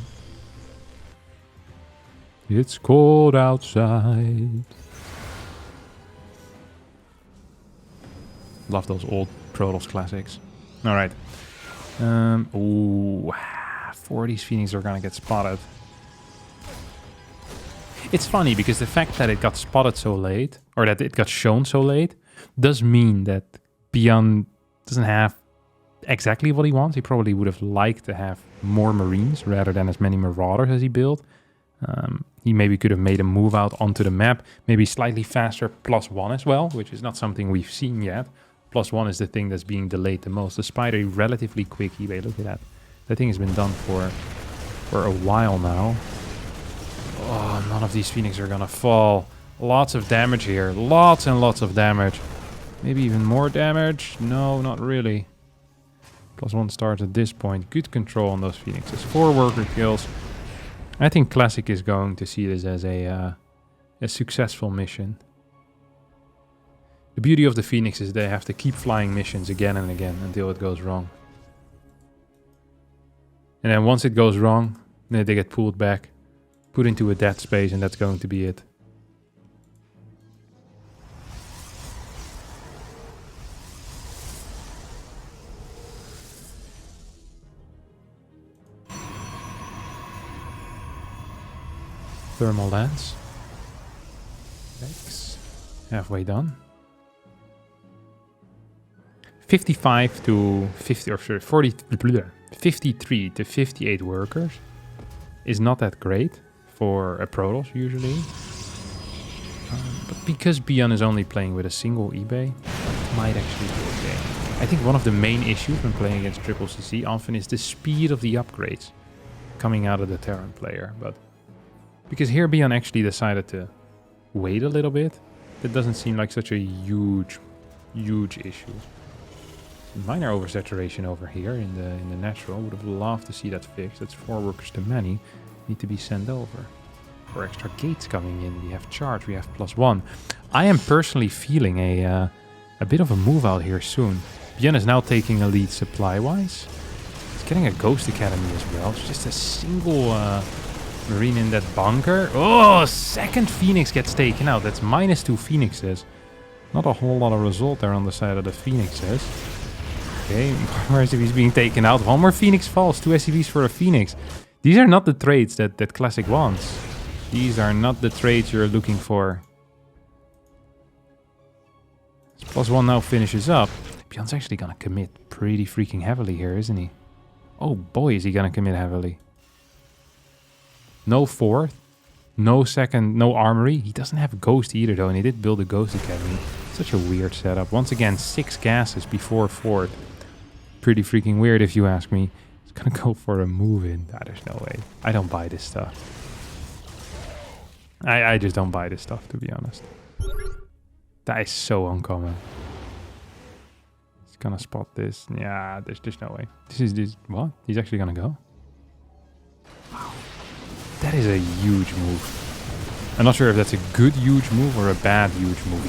It's cold outside. Love those old Protoss classics. Alright. Ooh. 4 of these Phoenix are gonna get spotted. It's funny because the fact that it got spotted so late, or that it got shown so late, does mean that ByuN doesn't have exactly what he wants. He probably would have liked to have more Marines rather than as many Marauders as he built. He maybe could have made a move out onto the map, maybe slightly faster +1 as well, which is not something we've seen yet. +1 is the thing that's being delayed the most, despite a relatively quick eBay. Look at that. That thing has been done for a while now. Oh, none of these Phoenix are gonna fall. Lots of damage here. Lots and lots of damage. Maybe even more damage? No, not really. +1 starts at this point. Good control on those Phoenixes. 4 worker kills. I think Classic is going to see this as a successful mission. The beauty of the Phoenix is they have to keep flying missions again and again until it goes wrong. And then once it goes wrong, then they get pulled back, put into a dead space, and that's going to be it. Thermal lance. Thanks. Halfway done. 55 to 50, or sorry, 53 to 58 workers is not that great for a Protoss usually. But because ByuN is only playing with a single eBay, it might actually be okay. I think one of the main issues when playing against Triple CC often is the speed of the upgrades coming out of the Terran player. But because here ByuN actually decided to wait a little bit, that doesn't seem like such a huge issue. Minor oversaturation over here in the natural. Would have loved to see that fixed. That's 4 workers too many. Need to be sent over. 4 extra gates coming in. We have charge. We have +1. I am personally feeling a bit of a move out here soon. ByuN is now taking a lead supply-wise. He's getting a Ghost Academy as well. It's just a single Marine in that bunker. Oh, second Phoenix gets taken out. That's -2 Phoenixes. Not a whole lot of result there on the side of the Phoenixes. Okay, more SCVs being taken out. 1 more Phoenix falls. 2 SCVs for a Phoenix. These are not the trades that Classic wants. These are not the trades you're looking for. This +1 now finishes up. ByuN's actually gonna commit pretty freaking heavily here, isn't he? Oh boy, is he gonna commit heavily. No 4th. No second, no armory. He doesn't have a Ghost either though, and he did build a Ghost Academy. Such a weird setup. Once again, 6 gases before 4th. Pretty freaking weird if you ask me. He's gonna go for a move-in. Ah, there's no way. I don't buy this stuff. I just don't buy this stuff, to be honest. That is so uncommon. He's gonna spot this. Yeah, there's no way. This. What? He's actually gonna go? Wow. That is a huge move. I'm not sure if that's a good huge move or a bad huge move.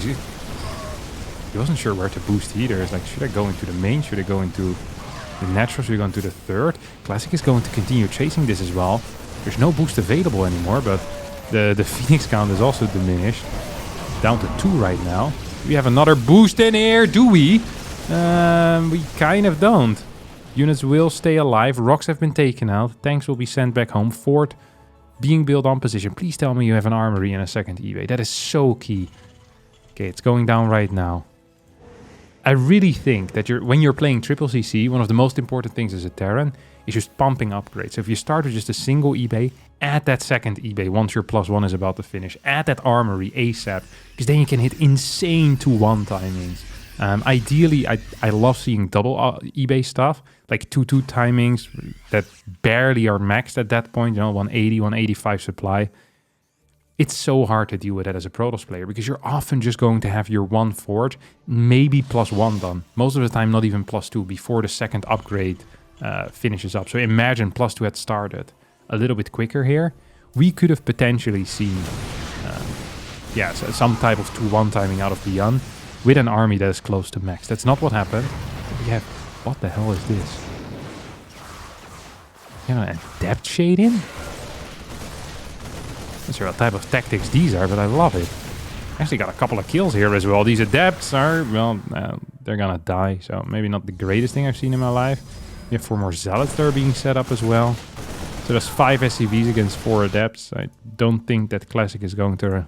He wasn't sure where to boost either. It's like, should I go into the main? Should I go into the natural? Should I go into the 3rd? Classic is going to continue chasing this as well. There's no boost available anymore, but the Phoenix count is also diminished. Down to 2 right now. We have another boost in here, do we? We kind of don't. Units will stay alive. Rocks have been taken out. Tanks will be sent back home. 4th being built on position. Please tell me you have an armory and a second eBay. That is so key. Okay, it's going down right now. I really think that when you're playing Triple CC, one of the most important things as a Terran is just pumping upgrades. So if you start with just a single eBay, add that second eBay once your +1 is about to finish. Add that armory ASAP, because then you can hit insane 2-1 timings. Ideally, I love seeing double eBay stuff, like 2-2 timings that barely are maxed at that point, 180, 185 supply. It's so hard to deal with that as a Protoss player, because you're often just going to have your 1 forge, maybe +1 done. Most of the time, not even +2 before the second upgrade finishes up. So imagine +2 had started a little bit quicker here. We could have potentially seen some type of 2-1 timing out of ByuN with an army that is close to max. That's not what happened. We have... What the hell is this? A depth shade in? Not sure what type of tactics these are, but I love it. Actually got a couple of kills here as well. These adepts are, well, they're gonna die. So maybe not the greatest thing I've seen in my life. We have 4 more zealots that are being set up as well. So there's 5 SCVs against 4 adepts. I don't think that Classic is going to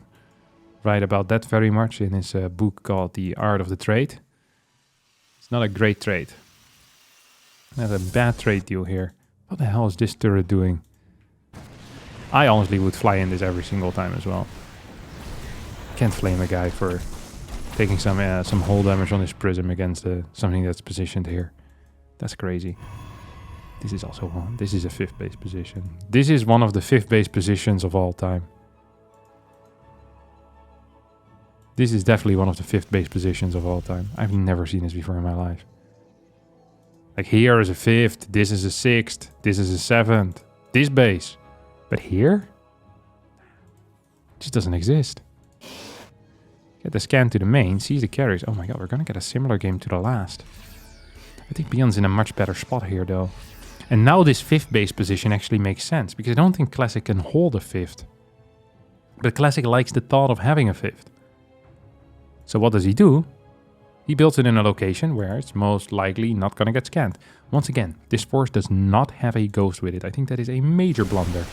write about that very much in his book called The Art of the Trade. It's not a great trade. That's a bad trade deal here. What the hell is this turret doing? I honestly would fly in this every single time as well. Can't flame a guy for taking some hull damage on his prism against something that's positioned here. That's crazy. This is also one. This is a 5th base position. This is one of the 5th base positions of all time. This is definitely one of the 5th base positions of all time. I've never seen this before in my life. Like here is a 5th, this is a 6th, this is a 7th, this base. But here? It just doesn't exist. Get the scan to the main, sees the carriers. Oh my god, we're gonna get a similar game to the last. I think ByuN's in a much better spot here though. And now this 5th base position actually makes sense, because I don't think Classic can hold a 5th. But Classic likes the thought of having a 5th. So what does he do? He builds it in a location where it's most likely not gonna get scanned. Once again, this force does not have a ghost with it. I think that is a major blunder.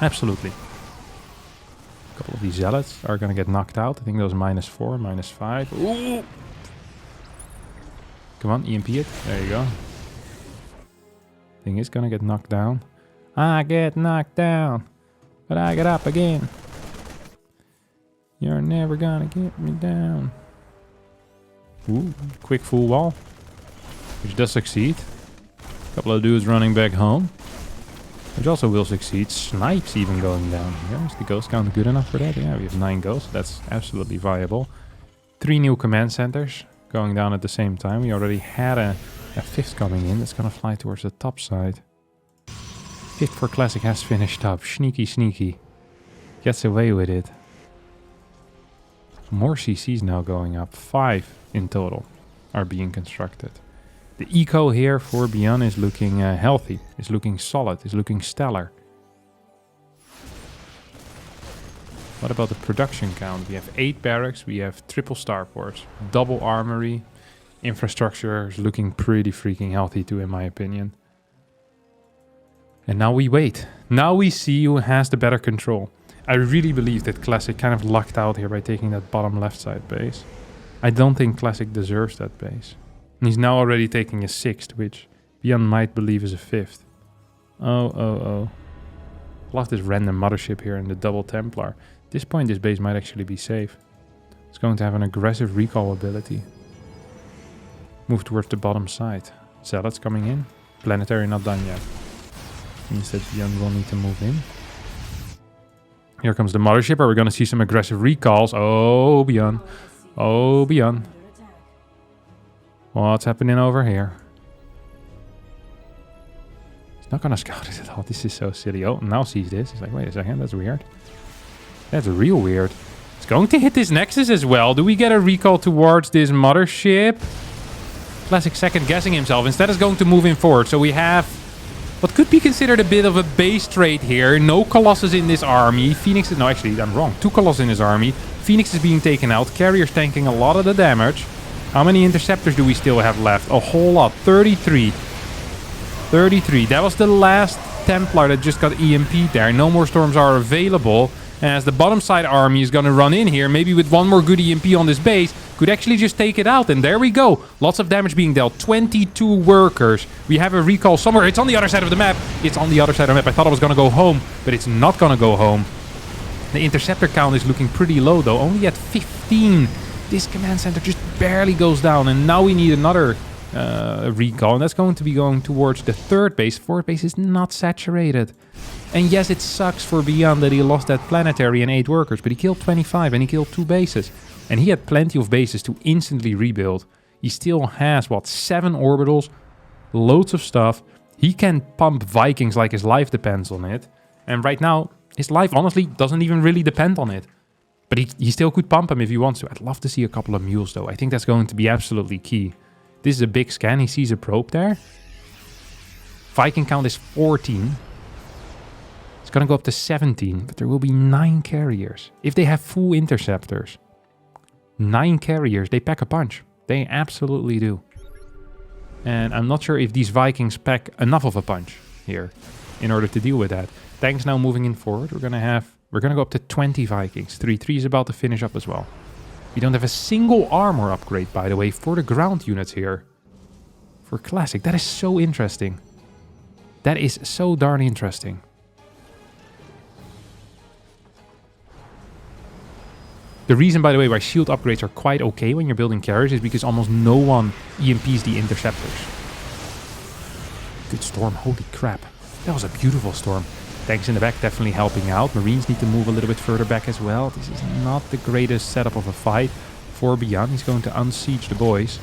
Absolutely. A couple of these zealots are gonna get knocked out. I think those -4, -5. Ooh! Come on, EMP it. There you go. Thing is gonna get knocked down. I get knocked down, but I get up again. You're never gonna get me down. Ooh, quick full wall. Which does succeed. Couple of dudes running back home. Which also will succeed. Snipes even going down here. Is the ghost count good enough for that? Yeah, we have 9 ghosts. That's absolutely viable. 3 new command centers going down at the same time. We already had a 5th coming in. That's gonna fly towards the top side. 5th for Classic has finished up. Sneaky, sneaky. Gets away with it. More CCs now going up. 5 in total are being constructed. The eco here for ByuN is looking healthy, is looking solid, is looking stellar. What about the production count? We have 8 barracks, we have triple starports, double armory. Infrastructure is looking pretty freaking healthy too, in my opinion. And now we wait. Now we see who has the better control. I really believe that Classic kind of lucked out here by taking that bottom left side base. I don't think Classic deserves that base. And he's now already taking a 6th, which ByuN might believe is a 5th. Oh. Love this random Motership here and the double Templar. At this point, this base might actually be safe. It's going to have an aggressive recall ability. Move towards the bottom side. Zealots coming in. Planetary not done yet. Means that ByuN will need to move in. Here comes the Motership. Are we going to see some aggressive recalls? Oh, ByuN. Oh, ByuN. What's happening over here? He's not going to scout it at all. This is so silly. Oh, now sees this. He's like, wait a second. That's weird. That's real weird. It's going to hit this Nexus as well. Do we get a recall towards this Motership? Classic second guessing himself. Instead is going to move in forward. So we have what could be considered a bit of a base trade here. No Colossus in this army. Phoenix is... No, actually, I'm wrong. 2 Colossus in his army. Phoenix is being taken out. Carrier's tanking a lot of the damage. How many interceptors do we still have left? A whole lot. 33. 33. That was the last Templar that just got EMP'd there. No more storms are available. And as the bottom side army is going to run in here, maybe with one more good EMP on this base, could actually just take it out. And there we go. Lots of damage being dealt. 22 workers. We have a recall somewhere. It's on the other side of the map. It's on the other side of the map. I thought I was going to go home, but it's not going to go home. The interceptor count is looking pretty low, though. Only at 15. This command center just barely goes down. And now we need another recall. And that's going to be going towards the 3rd base. 4th base is not saturated. And yes, it sucks for ByuN that he lost that planetary and 8 workers. But he killed 25 and he killed 2 bases. And he had plenty of bases to instantly rebuild. He still has, what, 7 orbitals, loads of stuff. He can pump Vikings like his life depends on it. And right now, his life honestly doesn't even really depend on it. But he still could pump him if he wants to. I'd love to see a couple of mules though. I think that's going to be absolutely key. This is a big scan. He sees a probe there. Viking count is 14. It's going to go up to 17. But there will be 9 carriers. If they have full interceptors. 9 carriers, they pack a punch. They absolutely do. And I'm not sure if these Vikings pack enough of a punch here in order to deal with that. Tanks now moving in forward. We're gonna go up to 20 Vikings. 3-3 is about to finish up as well. We don't have a single armor upgrade, by the way, for the ground units here. For Classic. That is so interesting. That is so darn interesting. The reason, by the way, why shield upgrades are quite okay when you're building carriers is because almost no one EMPs the interceptors. Good storm. Holy crap. That was a beautiful storm. Tanks in the back definitely helping out. Marines need to move a little bit further back as well. This is not the greatest setup of a fight for ByuN. He's going to unsiege the boys.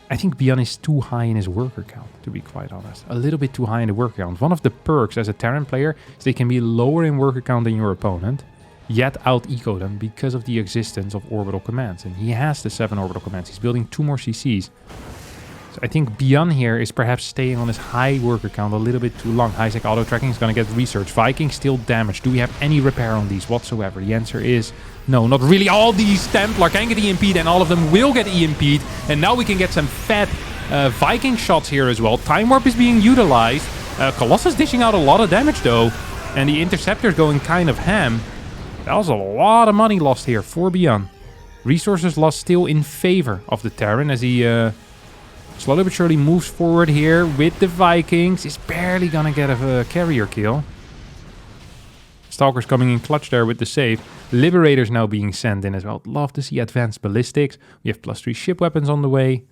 I think ByuN is too high in his worker count, to be quite honest. A little bit too high in the worker count. One of the perks as a Terran player is they can be lower in worker count than your opponent, yet out-eco them because of the existence of orbital commands. And he has the 7 orbital commands. He's building 2 more CCs. So I think ByuN here is perhaps staying on his high worker count a little bit too long. High-sec auto-tracking is going to get research. Vikings still damaged. Do we have any repair on these whatsoever? The answer is no, not really. All these Templar can get EMP'd and all of them will get EMP'd. And now we can get some fat Viking shots here as well. Time Warp is being utilized. Colossus dishing out a lot of damage though. And the Interceptor is going kind of ham. That was a lot of money lost here for ByuN. Resources lost still in favor of the Terran as he slowly but surely moves forward here with the Vikings. He's barely gonna get a carrier kill. Stalker's coming in clutch there with the save. Liberators now being sent in as well. Love to see advanced ballistics. We have +3 ship weapons on the way.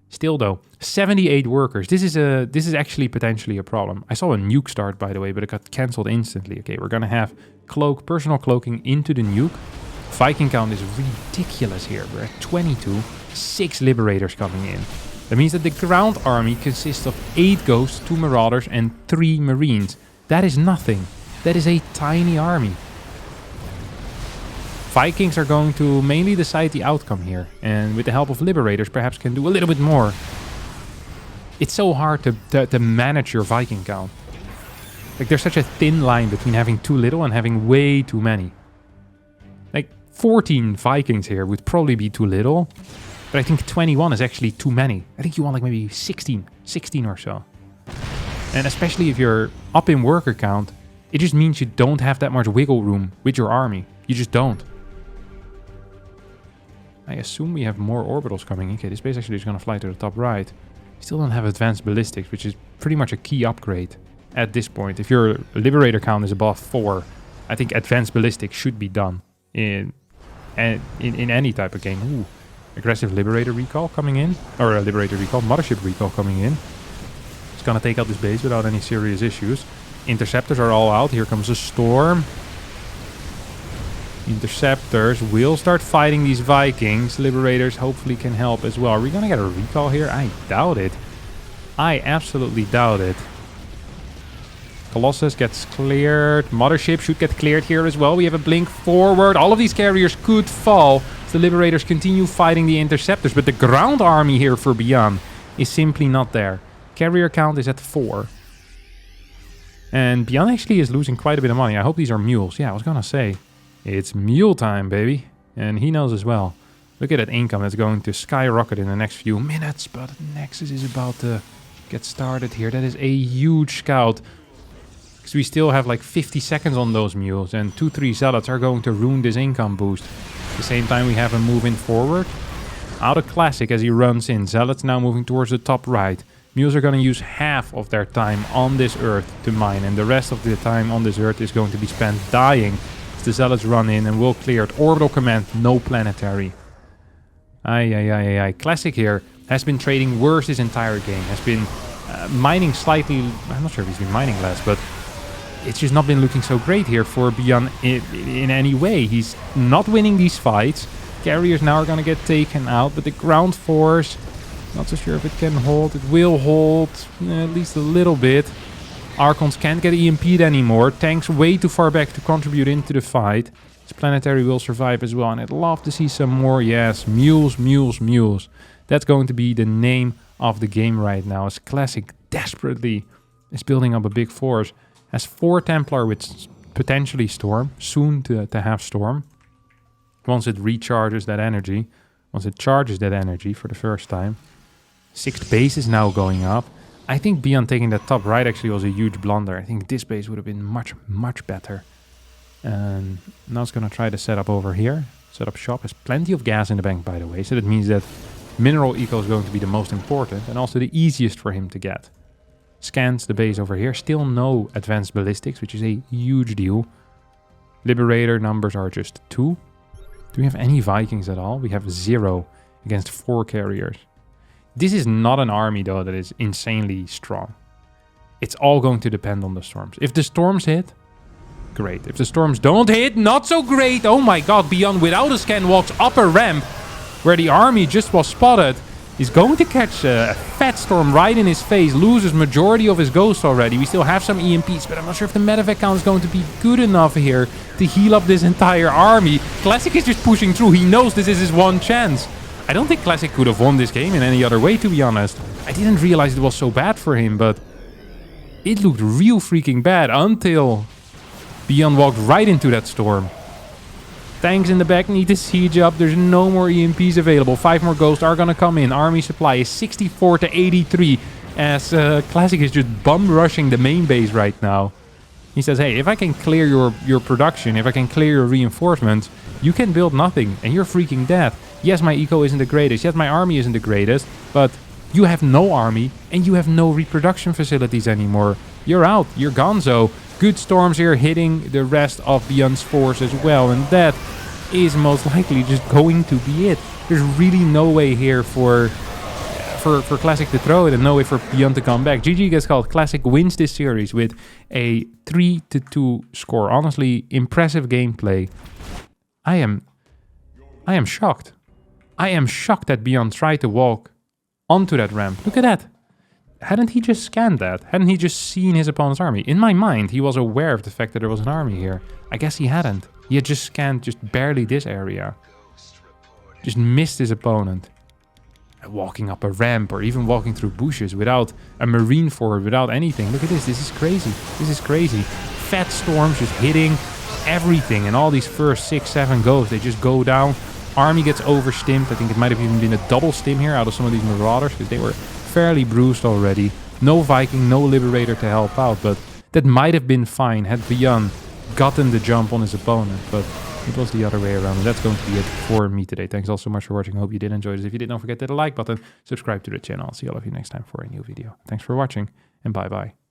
Still though, 78 workers. This is actually potentially a problem. I saw a nuke start, by the way, but it got cancelled instantly. Okay, we're gonna have personal cloaking into the nuke. Viking count is ridiculous here. We're at 22. 6 liberators coming in. That means that the ground army consists of 8 ghosts, 2 marauders, and 3 marines. That is nothing. That is a tiny army. Vikings are going to mainly decide the outcome here, and with the help of liberators perhaps can do a little bit more. It's so hard to manage your Viking count. Like, there's such a thin line between having too little and having way too many. Like, 14 Vikings here would probably be too little, but I think 21 is actually too many. I think you want like maybe 16 or so. And especially if you're up in worker count, it just means you don't have that much wiggle room with your army. You just don't. I assume we have more orbitals coming in. Okay, this base actually is going to fly to the top right. Still don't have advanced ballistics, which is pretty much a key upgrade at this point. If your liberator count is above 4, I think advanced ballistics should be done in any type of game. Ooh, aggressive liberator recall coming in. Or a liberator recall, mothership recall coming in. It's going to take out this base without any serious issues. Interceptors are all out. Here comes a storm. Interceptors will start fighting these Vikings. Liberators hopefully can help as well. Are we gonna get a recall here? I doubt it. I absolutely doubt it. Colossus gets cleared. Mothership should get cleared here as well. We have a blink forward. All of these carriers could fall. The Liberators continue fighting the Interceptors, but the ground army here for ByuN is simply not there. Carrier count is at 4. And ByuN actually is losing quite a bit of money. I hope these are mules. Yeah, I was gonna say. It's mule time, baby. And he knows as well. Look at that income that's going to skyrocket in the next few minutes. But Nexus is about to get started here. That is a huge scout. Because we still have like 50 seconds on those mules. And 2-3 zealots are going to ruin this income boost. At the same time, we have him moving forward. Out of classic as he runs in. Zealots now moving towards the top right. Mules are going to use half of their time on this earth to mine. And the rest of the time on this earth is going to be spent dying. The zealots run in and will clear it. Orbital command, no planetary. Classic here has been trading worse this entire game. Has been mining slightly. I'm not sure if he's been mining less, but it's just not been looking so great here for ByuN in any way. He's not winning these fights. Carriers now are going to get taken out, but the ground force, not so sure if it can hold. It will hold at least a little bit. Archons can't get EMP'd anymore. Tanks way too far back to contribute into the fight. This planetary will survive as well. And I'd love to see some more. Yes, mules, mules, mules. That's going to be the name of the game right now. As Classic desperately is building up a big force. Has 4 Templar with potentially Storm. Soon to have Storm. Once it recharges that energy. Once it charges that energy for the first time. 6th base is now going up. I think ByuN taking that top right actually was a huge blunder. I think this base would have been much, much better. And now it's going to try to set up over here. Set up shop. Has plenty of gas in the bank, by the way. So that means that mineral eco is going to be the most important. And also the easiest for him to get. Scans the base over here. Still no advanced ballistics, which is a huge deal. Liberator numbers are just 2. Do we have any Vikings at all? We have 0 against 4 carriers. This is not an army, though, that is insanely strong. It's all going to depend on the storms. If the storms hit, great. If the storms don't hit, not so great. Oh my god, ByuN without a scan walks up a ramp where the army just was spotted. He's going to catch a fat storm right in his face. Loses majority of his ghosts already. We still have some EMPs, but I'm not sure if the medevac count is going to be good enough here to heal up this entire army. Classic is just pushing through. He knows this is his one chance. I don't think Classic could have won this game in any other way, to be honest. I didn't realize it was so bad for him, but it looked real freaking bad until ByuN walked right into that storm. Tanks in the back need to siege up. There's no more EMPs available. 5 more ghosts are going to come in. Army supply is 64 to 83 as Classic is just bum rushing the main base right now. He says, hey, if I can clear your production, if I can clear your reinforcements, you can build nothing and you're freaking dead. Yes, my eco isn't the greatest. Yes, my army isn't the greatest. But you have no army and you have no reproduction facilities anymore. You're out. You're gonzo. Good storms here hitting the rest of ByuN's force as well. And that is most likely just going to be it. There's really no way here for Classic to throw it and no way for ByuN to come back. GG gets called. Classic wins this series with a 3-2 score. Honestly, impressive gameplay. I am shocked. I am shocked that ByuN tried to walk onto that ramp. Look at that. Hadn't he just scanned that? Hadn't he just seen his opponent's army? In my mind, he was aware of the fact that there was an army here. I guess he hadn't. He had just scanned just barely this area. Just missed his opponent. Walking up a ramp or even walking through bushes without a marine forward, without anything. Look at this. This is crazy. This is crazy. Fat storms just hitting everything. And all these first 6-7 goes, they just go down. Army gets overstimmed. I think it might have even been a double stim here out of some of these marauders because they were fairly bruised already. No Viking, no Liberator to help out. But that might have been fine had ByuN gotten the jump on his opponent. But it was the other way around, and that's going to be it for me today. Thanks all so much for watching. I hope you did enjoy this. If you did, don't forget to hit the like button, subscribe to the channel. I'll see all of you next time for a new video. Thanks for watching, and bye-bye.